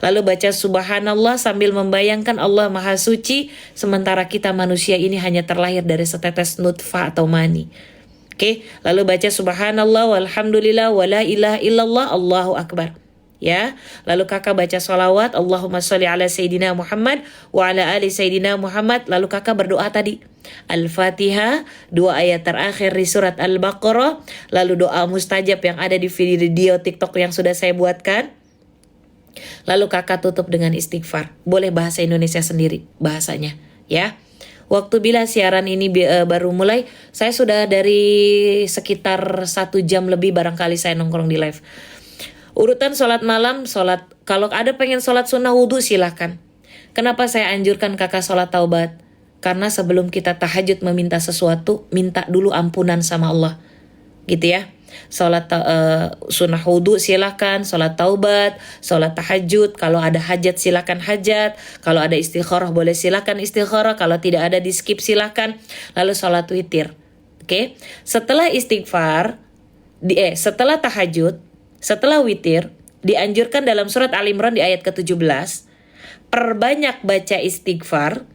Lalu baca subhanallah sambil membayangkan Allah maha suci, sementara kita manusia ini hanya terlahir dari setetes nutfah atau mani. Oke, lalu baca subhanallah walhamdulillah wala ilaha illallah Allahu akbar. Ya, lalu kakak baca sholawat Allahumma sholli ala Sayyidina Muhammad wa ala ali Sayyidina Muhammad. Lalu kakak berdoa tadi Al-Fatihah, 2 ayat terakhir di surat Al-Baqarah. Lalu doa mustajab yang ada di video TikTok yang sudah saya buatkan. Lalu kakak tutup dengan istighfar. Boleh bahasa Indonesia sendiri bahasanya, ya. Waktu bila siaran ini baru mulai, saya sudah dari sekitar 1 jam lebih barangkali saya nongkrong di live. Urutan sholat malam, kalau ada pengen sholat sunnah wudhu silahkan. Kenapa saya anjurkan kakak sholat taubat? Karena sebelum kita tahajud meminta sesuatu, minta dulu ampunan sama Allah, gitu ya. Sholat sunnah wudhu silahkan, sholat taubat, sholat tahajud. Kalau ada hajat silahkan hajat. Kalau ada istikharah boleh silahkan istikharah. Kalau tidak ada di skip silahkan. Lalu sholat witir. Oke, setelah istighfar, setelah tahajud, setelah witir, dianjurkan dalam surat Al-Imran di ayat ke-17, perbanyak baca istighfar.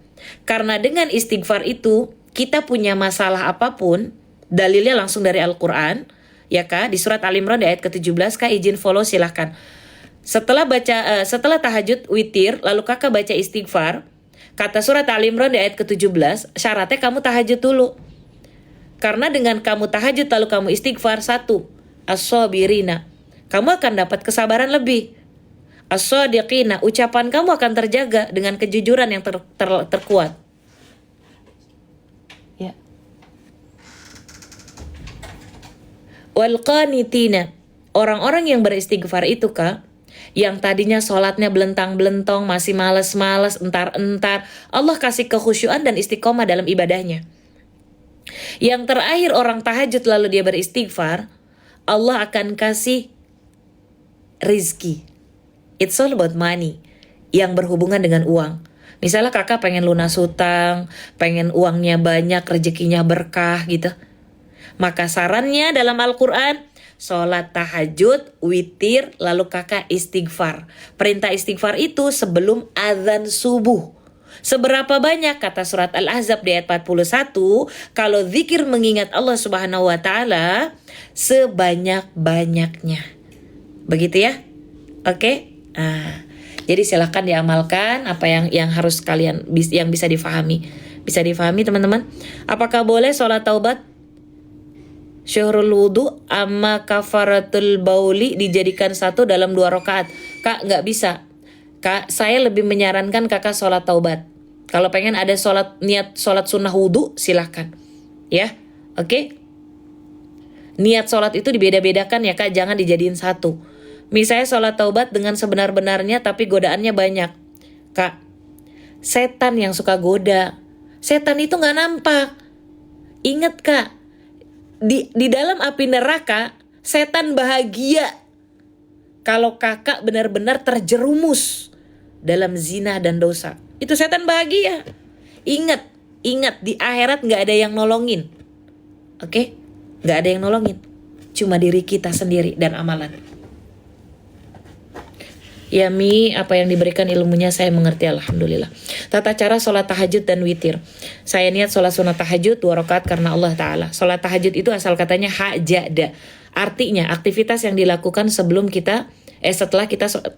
Karena dengan istighfar itu kita punya masalah apapun, dalilnya langsung dari Al-Quran. Ya kak, di surat Al-Imran di ayat ke-17, kak izin follow silahkan. Setelah tahajud witir, lalu kakak baca istighfar. Kata surat Al-Imran di ayat ke-17, syaratnya kamu tahajud dulu. Karena dengan kamu tahajud lalu kamu istighfar, 1, as-sabirina, kamu akan dapat kesabaran lebih. As-sadiqina, ucapan kamu akan terjaga dengan kejujuran yang terkuat. Ya. Wal qanitina, orang-orang yang beristighfar itu kak, yang tadinya sholatnya belentang-belentong, masih malas-malas, entar-entar, Allah kasih kekhusyuan dan istiqomah dalam ibadahnya. Yang terakhir orang tahajud lalu dia beristighfar, Allah akan kasih rizki. It's all about money, yang berhubungan dengan uang. Misalnya kakak pengen lunas hutang, pengen uangnya banyak, rezekinya berkah gitu. Maka sarannya dalam Al-Quran, sholat tahajud, witir, lalu kakak istighfar. Perintah istighfar itu sebelum azan subuh. Seberapa banyak? Kata surat Al-Ahzab di ayat 41, kalau zikir mengingat Allah subhanahu wa ta'ala, sebanyak-banyaknya. Begitu ya? Oke? Jadi silahkan diamalkan apa yang harus kalian, yang bisa difahami. Bisa difahami teman-teman? Apakah boleh sholat taubat syahrul wudu amma kafaratul bauli dijadikan satu dalam 2 rakaat? Kak, nggak bisa. Kak, saya lebih menyarankan kakak sholat taubat. Kalau pengen ada niat sholat sunnah wudu, silahkan. Ya, oke? Niat sholat itu dibeda-bedakan ya kak, jangan dijadiin satu. Misalnya sholat taubat dengan sebenar-benarnya tapi godaannya banyak. Kak, setan yang suka goda. Setan itu nggak nampak. Ingat kak, di dalam api neraka, setan bahagia kalau kakak benar-benar terjerumus dalam zina dan dosa. Itu setan bahagia. Ingat, di akhirat gak ada yang nolongin. Oke? Gak ada yang nolongin. Cuma diri kita sendiri dan amalan. Ya Mi, apa yang diberikan ilmunya saya mengerti, alhamdulillah. Tata cara sholat tahajud dan witir. Saya niat sholat sunat tahajud 2 rakaat karena Allah Ta'ala. Sholat tahajud itu asal katanya hajada. Artinya aktivitas yang dilakukan sebelum kita,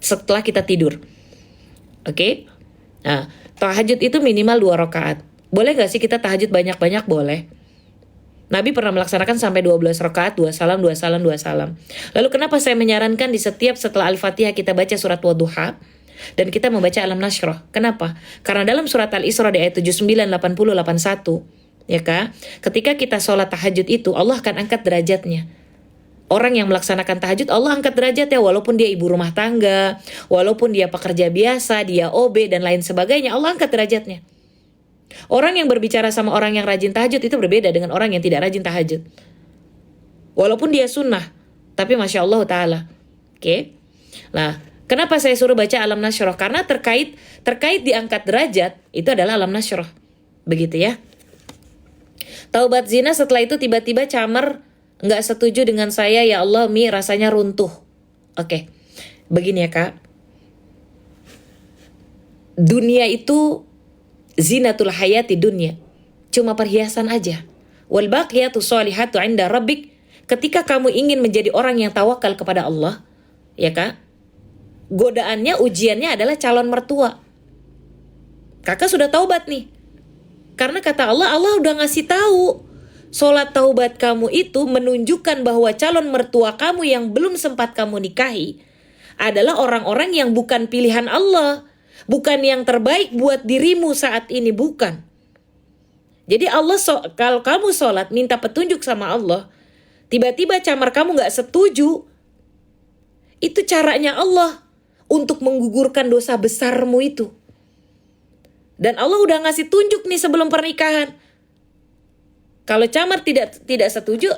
setelah kita tidur. Oke? Nah, tahajud itu minimal 2 rakaat. Boleh gak sih kita tahajud banyak-banyak? Boleh. Nabi pernah melaksanakan sampai 12 rakaat, 2 salam, 2 salam, 2 salam. Lalu kenapa saya menyarankan di setiap setelah Al-Fatihah kita baca surat Wadduha dan kita membaca Alam Nashrah? Kenapa? Karena dalam surat Al-Isra di ayat 79, 80, 81, ya kak, ketika kita sholat tahajud itu Allah akan angkat derajatnya. Orang yang melaksanakan tahajud Allah angkat derajatnya, walaupun dia ibu rumah tangga, walaupun dia pekerja biasa, dia OB dan lain sebagainya, Allah angkat derajatnya. Orang yang berbicara sama orang yang rajin tahajud itu berbeda dengan orang yang tidak rajin tahajud. Walaupun dia sunnah, tapi Masya Allah Ta'ala. Oke. Nah, kenapa saya suruh baca Alam Nasyrah? Karena terkait diangkat derajat, itu adalah Alam Nasyrah. Begitu ya. Taubat zina, setelah itu tiba-tiba camar, nggak setuju dengan saya, ya Allah Mi rasanya runtuh. Oke. Begini ya Kak. Dunia itu zinatul hayati dunia. Cuma perhiasan aja. Wal baqiyatu sholihatu 'inda rabbik. Ketika kamu ingin menjadi orang yang tawakal kepada Allah, ya Kak, godaannya, ujiannya adalah calon mertua. Kakak sudah taubat nih. Karena kata Allah udah ngasih tahu. Sholat taubat kamu itu menunjukkan bahwa calon mertua kamu yang belum sempat kamu nikahi adalah orang-orang yang bukan pilihan Allah. Bukan yang terbaik buat dirimu saat ini, bukan. Jadi Allah, kalau kamu sholat minta petunjuk sama Allah, tiba-tiba camar kamu gak setuju, itu caranya Allah untuk menggugurkan dosa besarmu itu. Dan Allah udah ngasih tunjuk nih sebelum pernikahan. Kalau camar tidak setuju,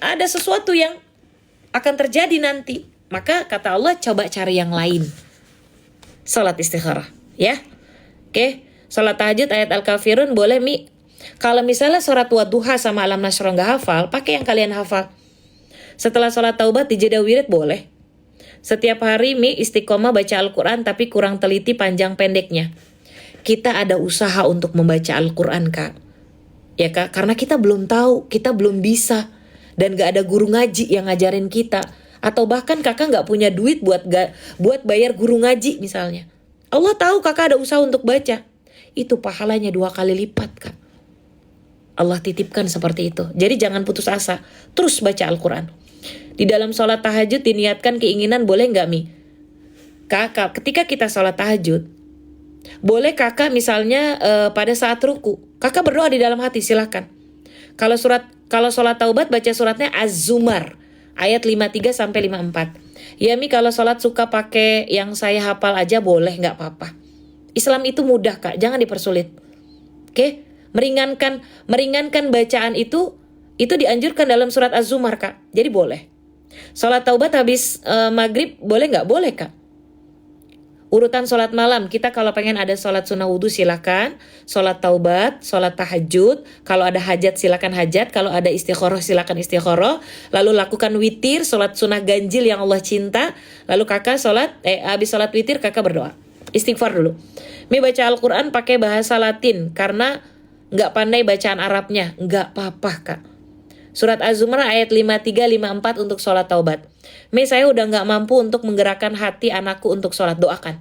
ada sesuatu yang akan terjadi nanti. Maka kata Allah, coba cari yang lain. Salat istikharah, ya. Oke, salat tahajud ayat Al-Kafirun boleh Mi. Kalau misalnya surat Wadduha sama Alam Nasyrah nggak hafal, pakai yang kalian hafal. Setelah salat taubat di jeda wirid boleh. Setiap hari Mi istiqomah baca Al-Quran tapi kurang teliti panjang pendeknya. Kita ada usaha untuk membaca Al-Quran Kak. Ya Kak, karena kita belum tahu, kita belum bisa. Dan gak ada guru ngaji yang ngajarin kita. Atau bahkan kakak gak punya duit buat bayar guru ngaji misalnya. Allah tahu kakak ada usaha untuk baca. Itu pahalanya 2 kali lipat Kak. Allah titipkan seperti itu. Jadi jangan putus asa. Terus baca Al-Quran. Di dalam sholat tahajud diniatkan keinginan, boleh gak Mi? Kakak, ketika kita sholat tahajud, boleh kakak misalnya pada saat ruku, kakak berdoa di dalam hati, silahkan. Kalau sholat taubat baca suratnya Az-Zumar ayat 53 sampai 54. Ya Mi, kalau sholat suka pakai yang saya hafal aja boleh, nggak apa-apa. Islam itu mudah Kak, jangan dipersulit. Oke? Meringankan bacaan itu dianjurkan dalam surat Az-Zumar Kak. Jadi boleh. Sholat taubat habis maghrib boleh nggak? Boleh Kak. Urutan sholat malam, kita kalau pengen ada sholat sunnah wudhu silakan, sholat taubat, sholat tahajud, kalau ada hajat silakan hajat, kalau ada istikharah silakan istikharah, lalu lakukan witir, sholat sunnah ganjil yang Allah cinta, lalu kakak habis sholat witir kakak berdoa, istighfar dulu. Mi baca Al-Quran pakai bahasa Latin karena nggak pandai bacaan Arabnya, nggak apa-apa Kak. Surat Az-Zumar ayat 53-54 untuk sholat taubat. Mi, saya udah gak mampu untuk menggerakkan hati anakku untuk sholat. Doakan.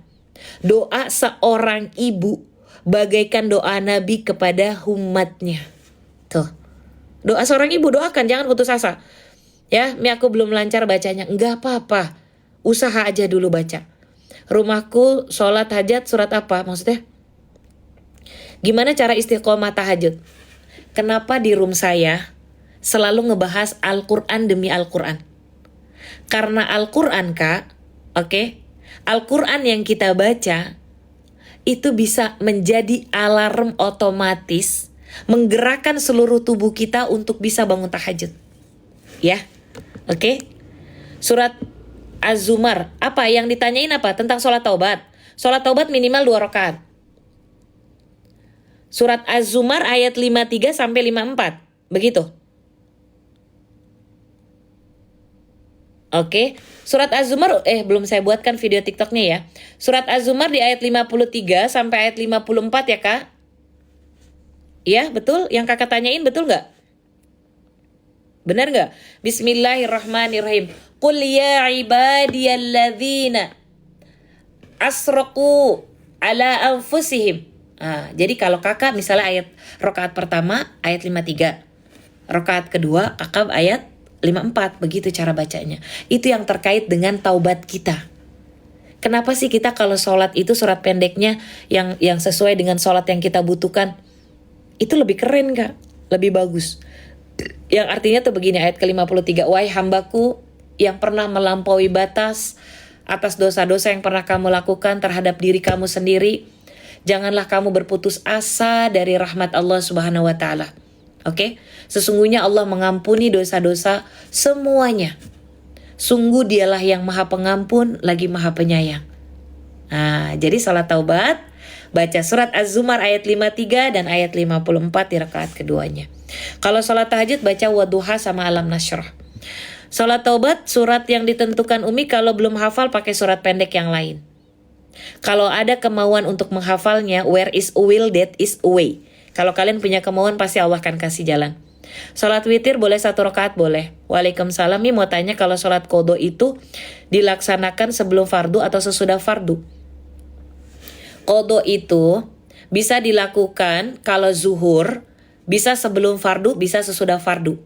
Doa seorang ibu bagaikan doa Nabi kepada umatnya. Tuh. Doa seorang ibu, doakan, jangan putus asa. Ya, Mi aku belum lancar bacanya. Enggak apa-apa. Usaha aja dulu baca. Rumahku sholat hajat surat apa? Maksudnya? Gimana cara istiqomah tahajud? Kenapa di room saya selalu ngebahas Al-Quran demi Al-Quran? Karena Al-Quran Kak, oke? Al-Quran yang kita baca itu bisa menjadi alarm otomatis menggerakkan seluruh tubuh kita untuk bisa bangun tahajud. Ya, oke? Surat Az-Zumar, apa yang ditanyain apa? Tentang sholat taubat. Sholat taubat minimal 2 rakaat. Surat Az-Zumar ayat 53 sampai 54. Begitu. Oke, surat Az-Zumar belum saya buatkan video TikToknya ya. Surat Az-Zumar di ayat 53 sampai ayat 54 ya Kak. Ya, betul? Yang kakak tanyain betul nggak? Benar nggak? Bismillahirrahmanirrahim. Qul ya ibadiyalladzina asraku ala anfusihim. Jadi kalau kakak misalnya ayat rakaat pertama ayat 53. Rakaat kedua kakak ayat 54, begitu cara bacanya. Itu yang terkait dengan taubat kita. Kenapa sih kita kalau sholat itu surat pendeknya yang sesuai dengan sholat yang kita butuhkan? Itu lebih keren Kak, lebih bagus. Yang artinya tuh begini, ayat ke-53. Wahai hambaku yang pernah melampaui batas atas dosa-dosa yang pernah kamu lakukan terhadap diri kamu sendiri, Janganlah kamu berputus asa dari rahmat Allah Subhanahu wa taala. Oke? Sesungguhnya Allah mengampuni dosa-dosa semuanya. Sungguh dialah yang Maha Pengampun lagi Maha Penyayang. Nah, jadi salat taubat baca surat Az-Zumar ayat 53 dan ayat 54 di rakaat keduanya. Kalau salat tahajud baca Wadduha sama Alam Nashrah. Salat taubat surat yang ditentukan Umi, kalau belum hafal pakai surat pendek yang lain. Kalau ada kemauan untuk menghafalnya, where is a will, that is a way. Kalau kalian punya kemauan, pasti Allah akan kasih jalan. Salat witir boleh 1 rakaat boleh. Waalaikumsalam. Mau tanya kalau salat qodho itu dilaksanakan sebelum fardu atau sesudah fardu? Qodho itu bisa dilakukan kalau zuhur, bisa sebelum fardu, bisa sesudah fardu.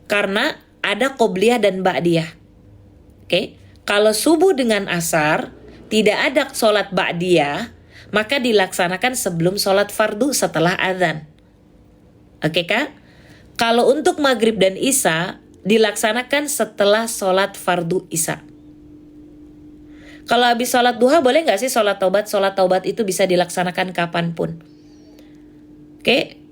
Karena ada qobliyah dan ba'diyah. Oke? Kalau subuh dengan asar tidak ada sholat ba'diyah, maka dilaksanakan sebelum sholat fardu setelah azan. Oke kak? Kalau untuk maghrib dan isya, dilaksanakan setelah sholat fardu isya. Kalau habis sholat duha, boleh gak sih sholat taubat? Sholat taubat itu bisa dilaksanakan kapanpun. Oke?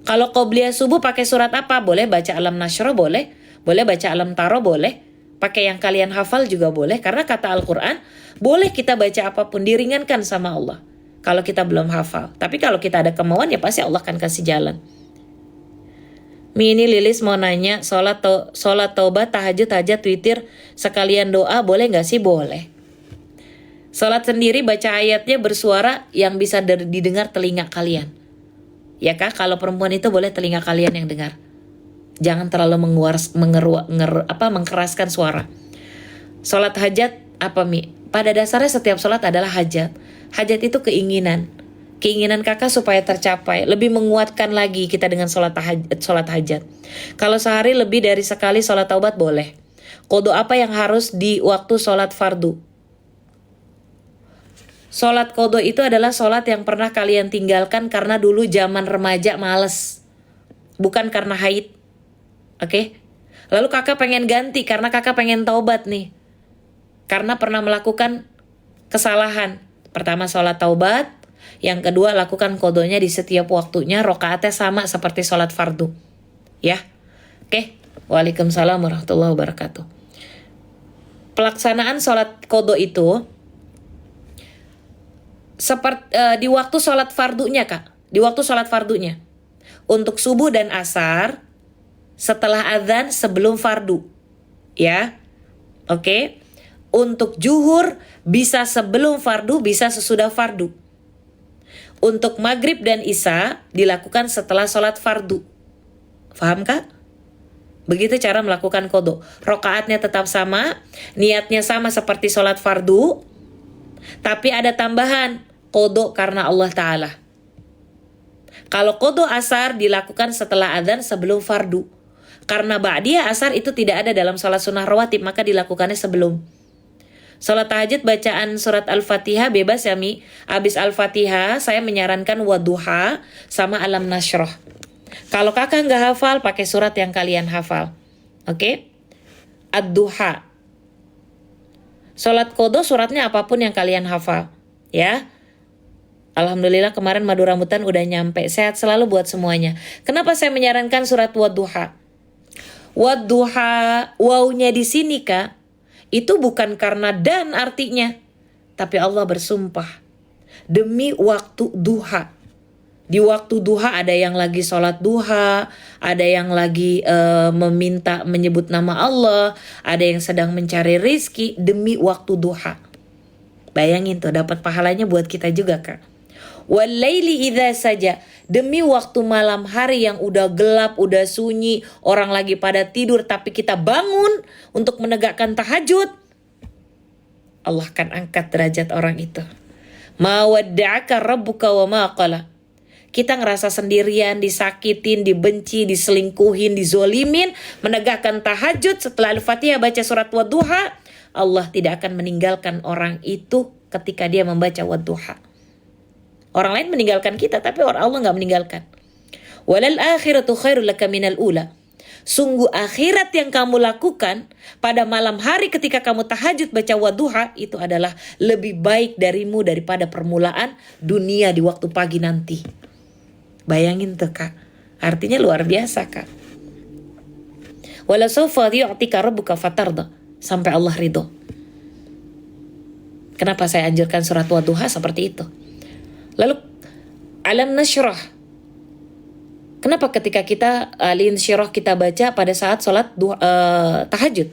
Kalau qobliyah subuh pakai surat apa? Boleh baca Alam Nashrah, boleh. Boleh baca Alam Taro, boleh. Pakai yang kalian hafal juga boleh, karena kata Al-Quran boleh kita baca apapun, diringankan sama Allah kalau kita belum hafal. Tapi kalau kita ada kemauan, ya pasti Allah akan kasih jalan. Ini Lilis mau nanya, sholat taubat, tahajud, hajat, witir sekalian doa boleh gak sih? Boleh. Sholat sendiri baca ayatnya bersuara yang bisa didengar telinga kalian. Ya kak, kalau perempuan itu boleh telinga kalian yang dengar. Jangan terlalu mengkeraskan suara. Sholat hajat apa Mi? Pada dasarnya setiap sholat adalah hajat. Hajat itu keinginan. Keinginan kakak supaya tercapai. Lebih menguatkan lagi kita dengan sholat hajat. Kalau sehari lebih dari sekali sholat taubat boleh. Qodho apa yang harus di waktu sholat fardu? Sholat qodho itu adalah sholat yang pernah kalian tinggalkan karena dulu zaman remaja males. Bukan karena haid. Oke? Lalu kakak pengen ganti karena kakak pengen taubat nih. Karena pernah melakukan kesalahan. Pertama sholat taubat. Yang kedua lakukan qodhonya di setiap waktunya. Rakaatnya sama seperti sholat fardu. Ya? Oke? Waalaikumsalam warahmatullahi wabarakatuh. Pelaksanaan sholat qodho itu seperti di waktu sholat fardunya kak. Di waktu sholat fardunya. Untuk subuh dan asar setelah azan sebelum fardu. Ya. Oke. Untuk zuhur bisa sebelum fardu, bisa sesudah fardu. Untuk maghrib dan isya dilakukan setelah sholat fardu. Faham kak? Begitu cara melakukan qodho. Rakaatnya tetap sama, niatnya sama seperti sholat fardu, tapi ada tambahan, qodho karena Allah Ta'ala. Kalau qodho asar dilakukan setelah azan sebelum fardu. Karena ba'diyah asar itu tidak ada dalam sholat sunnah rawatib, maka dilakukannya sebelum. Sholat tahajud bacaan surat Al-Fatihah bebas ya Mi. Abis Al-Fatihah saya menyarankan Wadduha sama Alam Nashrah. Kalau kakak nggak hafal, pakai surat yang kalian hafal. Oke? Ad-Duha. Sholat qodho suratnya apapun yang kalian hafal. Ya. Alhamdulillah kemarin madu rambutan udah nyampe. Sehat selalu buat semuanya. Kenapa saya menyarankan surat Wadduha? Wadduha, wawnya di sini kak, itu bukan karena dan artinya, tapi Allah bersumpah demi waktu duha. Di waktu duha ada yang lagi sholat duha, ada yang lagi menyebut nama Allah, ada yang sedang mencari rizki demi waktu duha. Bayangin tuh, dapat pahalanya buat kita juga kak. Walaili idza saja, demi waktu malam hari yang udah gelap, udah sunyi, orang lagi pada tidur, tapi kita bangun untuk menegakkan tahajud. Allah akan angkat derajat orang itu. Ma wadda'aka rabbuka wa ma qala. Kita ngerasa sendirian, disakitin, dibenci, diselingkuhin, dizolimin, menegakkan tahajud setelah Al-Fatihah baca surat Wadduha, Allah tidak akan meninggalkan orang itu ketika dia membaca Wadduha. Orang lain meninggalkan kita, tapi Allah gak meninggalkan. Walal akhiratu khairul laka minal ula. Sungguh akhirat yang kamu lakukan pada malam hari ketika kamu tahajud baca wadduha itu adalah lebih baik darimu daripada permulaan dunia di waktu pagi nanti. Bayangin tuh Kak. Artinya luar biasa Kak. Wala sawfa yu'tika rabbuka fatarda. Sampai Allah ridho. Kenapa saya anjurkan surat wadduha seperti itu? Lalu alam nasyrah. Kenapa ketika kita al-insyirah kita baca pada saat sholat tahajud?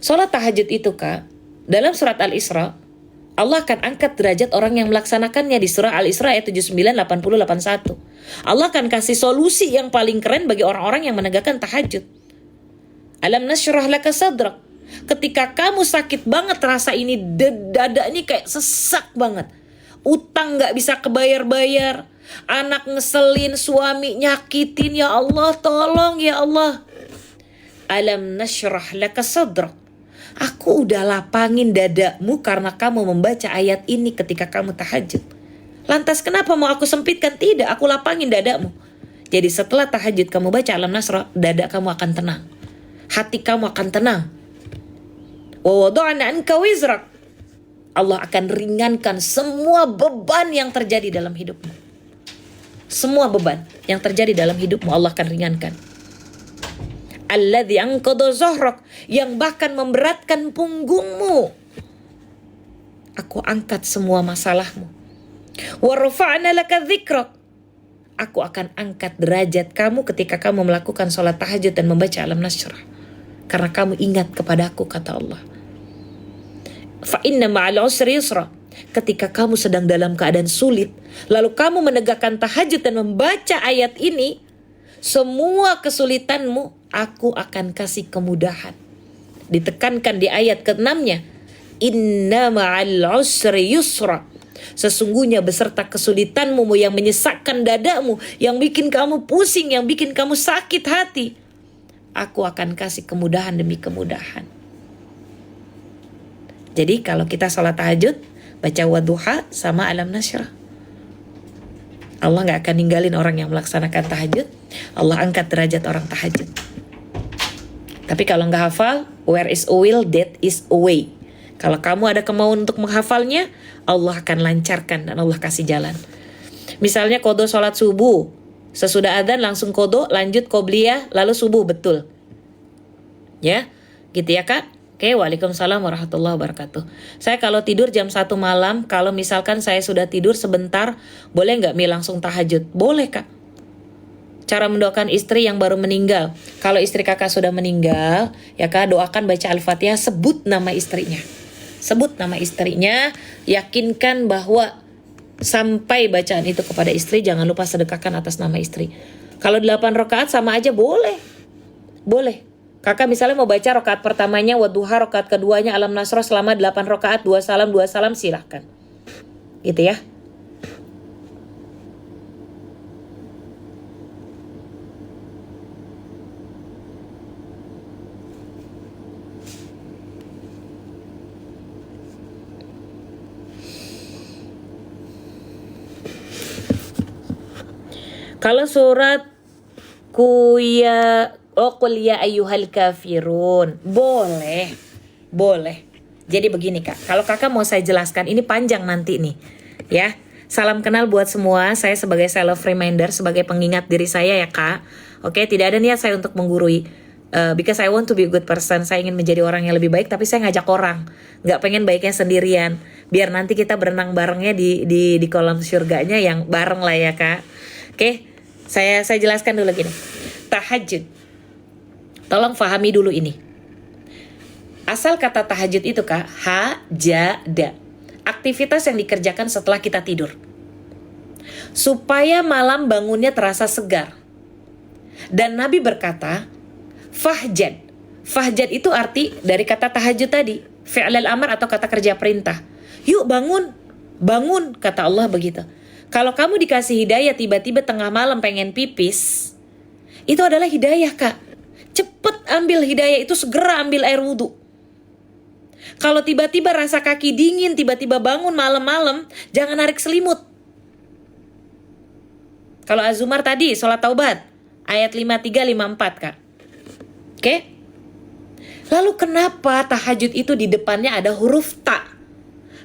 Sholat tahajud itu Kak, dalam surat Al-Isra, Allah akan angkat derajat orang yang melaksanakannya di surah Al-Isra ayat 79, 80, 81. Allah akan kasih solusi yang paling keren bagi orang-orang yang menegakkan tahajud. Alam nasyrah laka sadrak. Ketika kamu sakit banget rasa ini, dada ini kayak sesak banget. Utang gak bisa kebayar-bayar. Anak ngeselin, suami nyakitin, ya Allah tolong ya Allah. Alam nasyrah laka sadrak. Aku udah lapangin dadamu karena kamu membaca ayat ini ketika kamu tahajud. Lantas kenapa mau aku sempitkan? Tidak, aku lapangin dadamu. Jadi setelah tahajud kamu baca alam nasyrah, dada kamu akan tenang. Hati kamu akan tenang. Wa wada'na anka wizrak. Allah akan ringankan semua beban yang terjadi dalam hidupmu. Semua beban yang terjadi dalam hidupmu Allah akan ringankan. Alladzi anqadha zahrak, yang bahkan memberatkan punggungmu. Aku angkat semua masalahmu. Wa rafa'na laka dzikrak. Aku akan angkat derajat kamu ketika kamu melakukan sholat tahajud dan membaca alam nasyrah. Karena kamu ingat kepada aku, kata Allah. Fa inna ma'al usri yusra. Ketika kamu sedang dalam keadaan sulit, lalu kamu menegakkan tahajud dan membaca ayat ini, semua kesulitanmu aku akan kasih kemudahan. Ditekankan di ayat ke-6-nya, inna ma'al usri yusra. Sesungguhnya beserta kesulitanmu yang menyesakkan dadamu, yang bikin kamu pusing, yang bikin kamu sakit hati, aku akan kasih kemudahan demi kemudahan. Jadi kalau kita sholat tahajud, baca wadduha sama alam nasyrah, Allah gak akan ninggalin orang yang melaksanakan tahajud. Allah angkat derajat orang tahajud. Tapi kalau gak hafal, where is a will, that is a way. Kalau kamu ada kemauan untuk menghafalnya, Allah akan lancarkan dan Allah kasih jalan. Misalnya qodho sholat subuh, sesudah adzan langsung qodho, lanjut qobliyah, lalu subuh, betul. Ya, gitu ya Kak. Oke, waalaikumsalam warahmatullahi wabarakatuh. Saya kalau tidur jam 1 malam, kalau misalkan saya sudah tidur sebentar, boleh nggak Mi langsung tahajud? Boleh Kak. Cara mendoakan istri yang baru meninggal. Kalau istri kakak sudah meninggal, ya Kak, doakan baca Al-Fatihah, sebut nama istrinya. Sebut nama istrinya, yakinkan bahwa sampai bacaan itu kepada istri, jangan lupa sedekahkan atas nama istri. Kalau 8 rakaat sama aja boleh. Boleh. Kakak misalnya mau baca rakaat pertamanya wadduha, rakaat keduanya alam nasrah selama 8 rakaat, 2 salam silahkan. Gitu ya. Kalau surat Qul ya ayyuhal kafirun, boleh. Jadi begini Kak, kalau kakak mau saya jelaskan, ini panjang nanti nih, ya. Salam kenal buat semua, saya sebagai self reminder, sebagai pengingat diri saya ya Kak. Oke, tidak ada niat saya untuk menggurui. Because I want to be a good person, saya ingin menjadi orang yang lebih baik, tapi saya ngajak orang, nggak pengen baiknya sendirian, biar nanti kita berenang barengnya di kolam surganya yang bareng lah ya Kak. Oke, saya jelaskan dulu gini. Tahajud. Tolong fahami dulu ini. Asal kata tahajud itu Kak, hajada. Aktivitas yang dikerjakan setelah kita tidur. Supaya malam bangunnya terasa segar. Dan Nabi berkata, fahjad. Fahjad itu arti dari kata tahajud tadi. Fi'lal amar atau kata kerja perintah. Yuk bangun. Bangun, kata Allah begitu. Kalau kamu dikasih hidayah tiba-tiba tengah malam pengen pipis, itu adalah hidayah Kak. Cepet ambil hidayah itu, segera ambil air wudhu. Kalau tiba-tiba rasa kaki dingin, tiba-tiba bangun malam-malam, jangan narik selimut. Kalau Azumar tadi sholat taubat, Ayat 53, 54, Kak. Oke? Lalu kenapa tahajud itu di depannya ada huruf ta?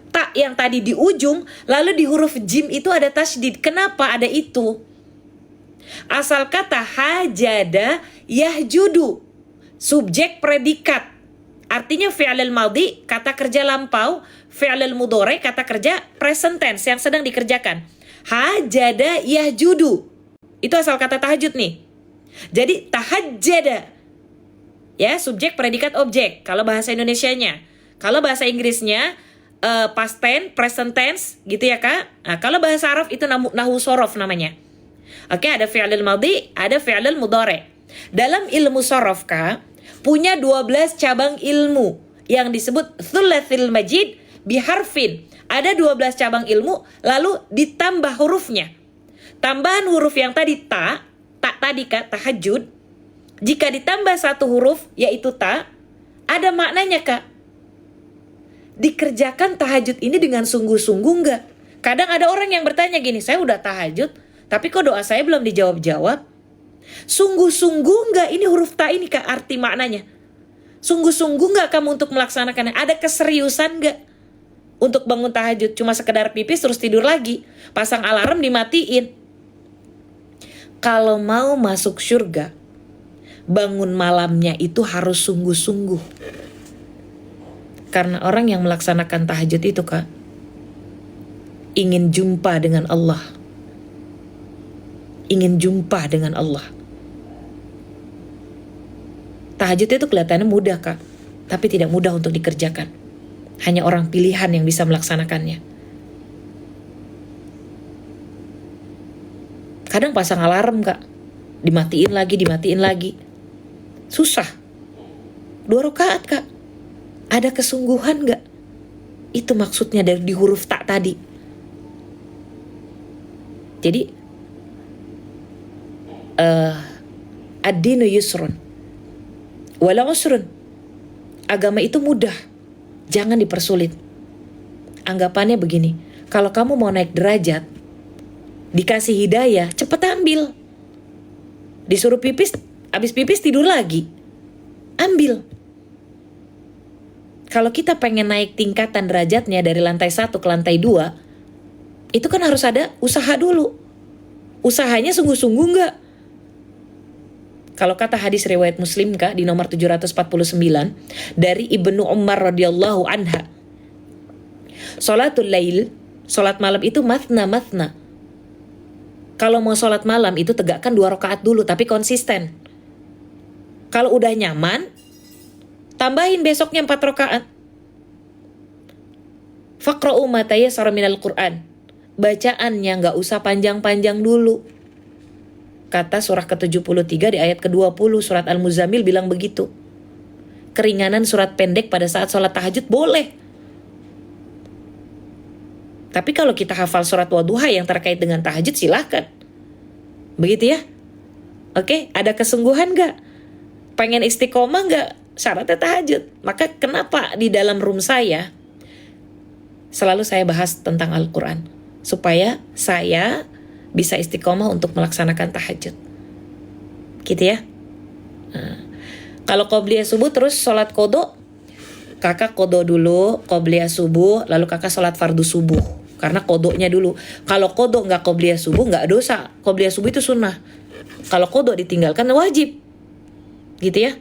Ta yang tadi di ujung, lalu di huruf jim itu ada tasydid. Kenapa ada itu? Asal kata hajada yahjudu, subjek predikat. Artinya fi'lul madhi, kata kerja lampau, fi'lul mudhari, kata kerja present tense yang sedang dikerjakan. Hajada yahjudu. Itu asal kata tahajud nih. Jadi tahajjada, ya, subjek predikat objek kalau bahasa Indonesianya. Kalau bahasa Inggrisnya past tense, present tense gitu ya, Kak. Nah, kalau bahasa Arab itu nahwu shorof namanya. Oke, ada fi'lul madhi, ada fi'lul mudhari. Dalam ilmu shorof, Kak, punya 12 cabang ilmu yang disebut thulathil majid biharfin. Ada 12 cabang ilmu lalu ditambah hurufnya. Tambahan huruf yang tadi ta tadi, Kak, tahajud. Jika ditambah satu huruf yaitu ta, ada maknanya, Kak. Dikerjakan tahajud ini dengan sungguh-sungguh enggak? Kadang ada orang yang bertanya gini, saya udah tahajud tapi kok doa saya belum dijawab-jawab? Sungguh-sungguh enggak ini huruf ta ini, Kak, arti maknanya? Sungguh-sungguh enggak kamu untuk melaksanakannya? Ada keseriusan enggak untuk bangun tahajud? Cuma sekedar pipis terus tidur lagi, pasang alarm dimatiin. Kalau mau masuk surga, bangun malamnya itu harus sungguh-sungguh. Karena orang yang melaksanakan tahajud itu, Kak, ingin jumpa dengan Allah. Ingin jumpa dengan Allah. Tahajud itu kelihatannya mudah, Kak, tapi tidak mudah untuk dikerjakan. Hanya orang pilihan yang bisa melaksanakannya. Kadang pasang alarm, Kak, dimatiin lagi. Susah. 2 rakaat, Kak. Ada kesungguhan gak? Itu maksudnya dari di huruf tak tadi. Jadi ad-dinu yusrun wala usrun. Agama itu mudah, jangan dipersulit. Anggapannya begini, kalau kamu mau naik derajat, dikasih hidayah, cepet ambil. Disuruh pipis, habis pipis tidur lagi, ambil. Kalau kita pengen naik tingkatan derajatnya dari lantai 1 ke lantai 2, itu kan harus ada usaha dulu. Usahanya sungguh-sungguh enggak? Kalau kata hadis riwayat Muslim, Kak, di nomor 749 dari Ibnu Umar radhiyallahu anha, sholatul lail, sholat malam itu mathna. Kalau mau sholat malam itu tegakkan 2 rakaat dulu, tapi konsisten. Kalau udah nyaman, tambahin besoknya 4 rakaat. Faqra'u ma tayassara minal Qur'an. Bacaannya gak usah panjang-panjang dulu. Kata surah ke-73 di ayat ke-20 surat Al-Muzammil bilang begitu. Keringanan surat pendek pada saat sholat tahajud boleh. Tapi kalau kita hafal surat Wadduha yang terkait dengan tahajud, silahkan. Begitu ya. Oke, ada kesungguhan gak? Pengen istiqomah gak? Syaratnya tahajud. Maka kenapa di dalam room saya selalu saya bahas tentang Al-Quran, supaya saya bisa istiqomah untuk melaksanakan tahajud. Gitu ya. Nah, kalau qobliyah subuh terus sholat qodho, kakak qodho dulu, qobliyah subuh, lalu kakak sholat fardu subuh. Karena qodhonya dulu. Kalau qodho gak qobliyah subuh gak dosa. Qobliyah subuh itu sunnah. Kalau qodho ditinggalkan wajib. Gitu ya.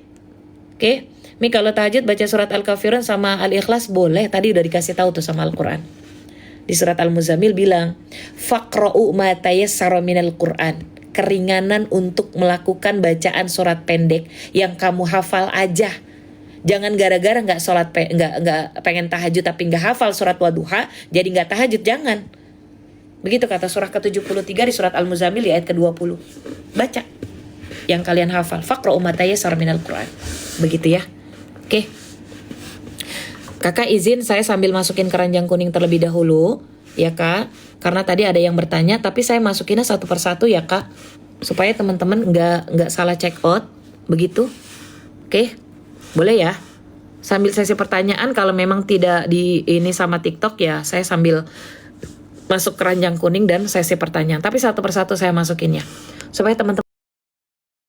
Oke. Ini kalau tahajud baca surat Al-Kafirun sama Al-Ikhlas boleh. Tadi udah dikasih tahu tuh sama Al-Quran. Di surat Al-Muzammil bilang, faqra'u ma tayassara minal Qur'an. Keringanan untuk melakukan bacaan surat pendek yang kamu hafal aja. Jangan gara-gara nggak pengen tahajud tapi nggak hafal surat Wadduha, jadi nggak tahajud, jangan. Begitu kata surah ke-73 di surat Al-Muzammil di ayat ke-20. Baca yang kalian hafal. Faqra'u ma tayassara minal Qur'an. Begitu ya. Oke. Kakak izin saya sambil masukin keranjang kuning terlebih dahulu, ya Kak. Karena tadi ada yang bertanya, tapi saya masukinnya satu persatu ya Kak, supaya teman-teman nggak salah check out, begitu. Oke, boleh ya. Sambil sesi pertanyaan, kalau memang tidak di ini sama TikTok ya, saya sambil masuk keranjang kuning dan sesi pertanyaan. Tapi satu persatu saya masukinnya, supaya teman-teman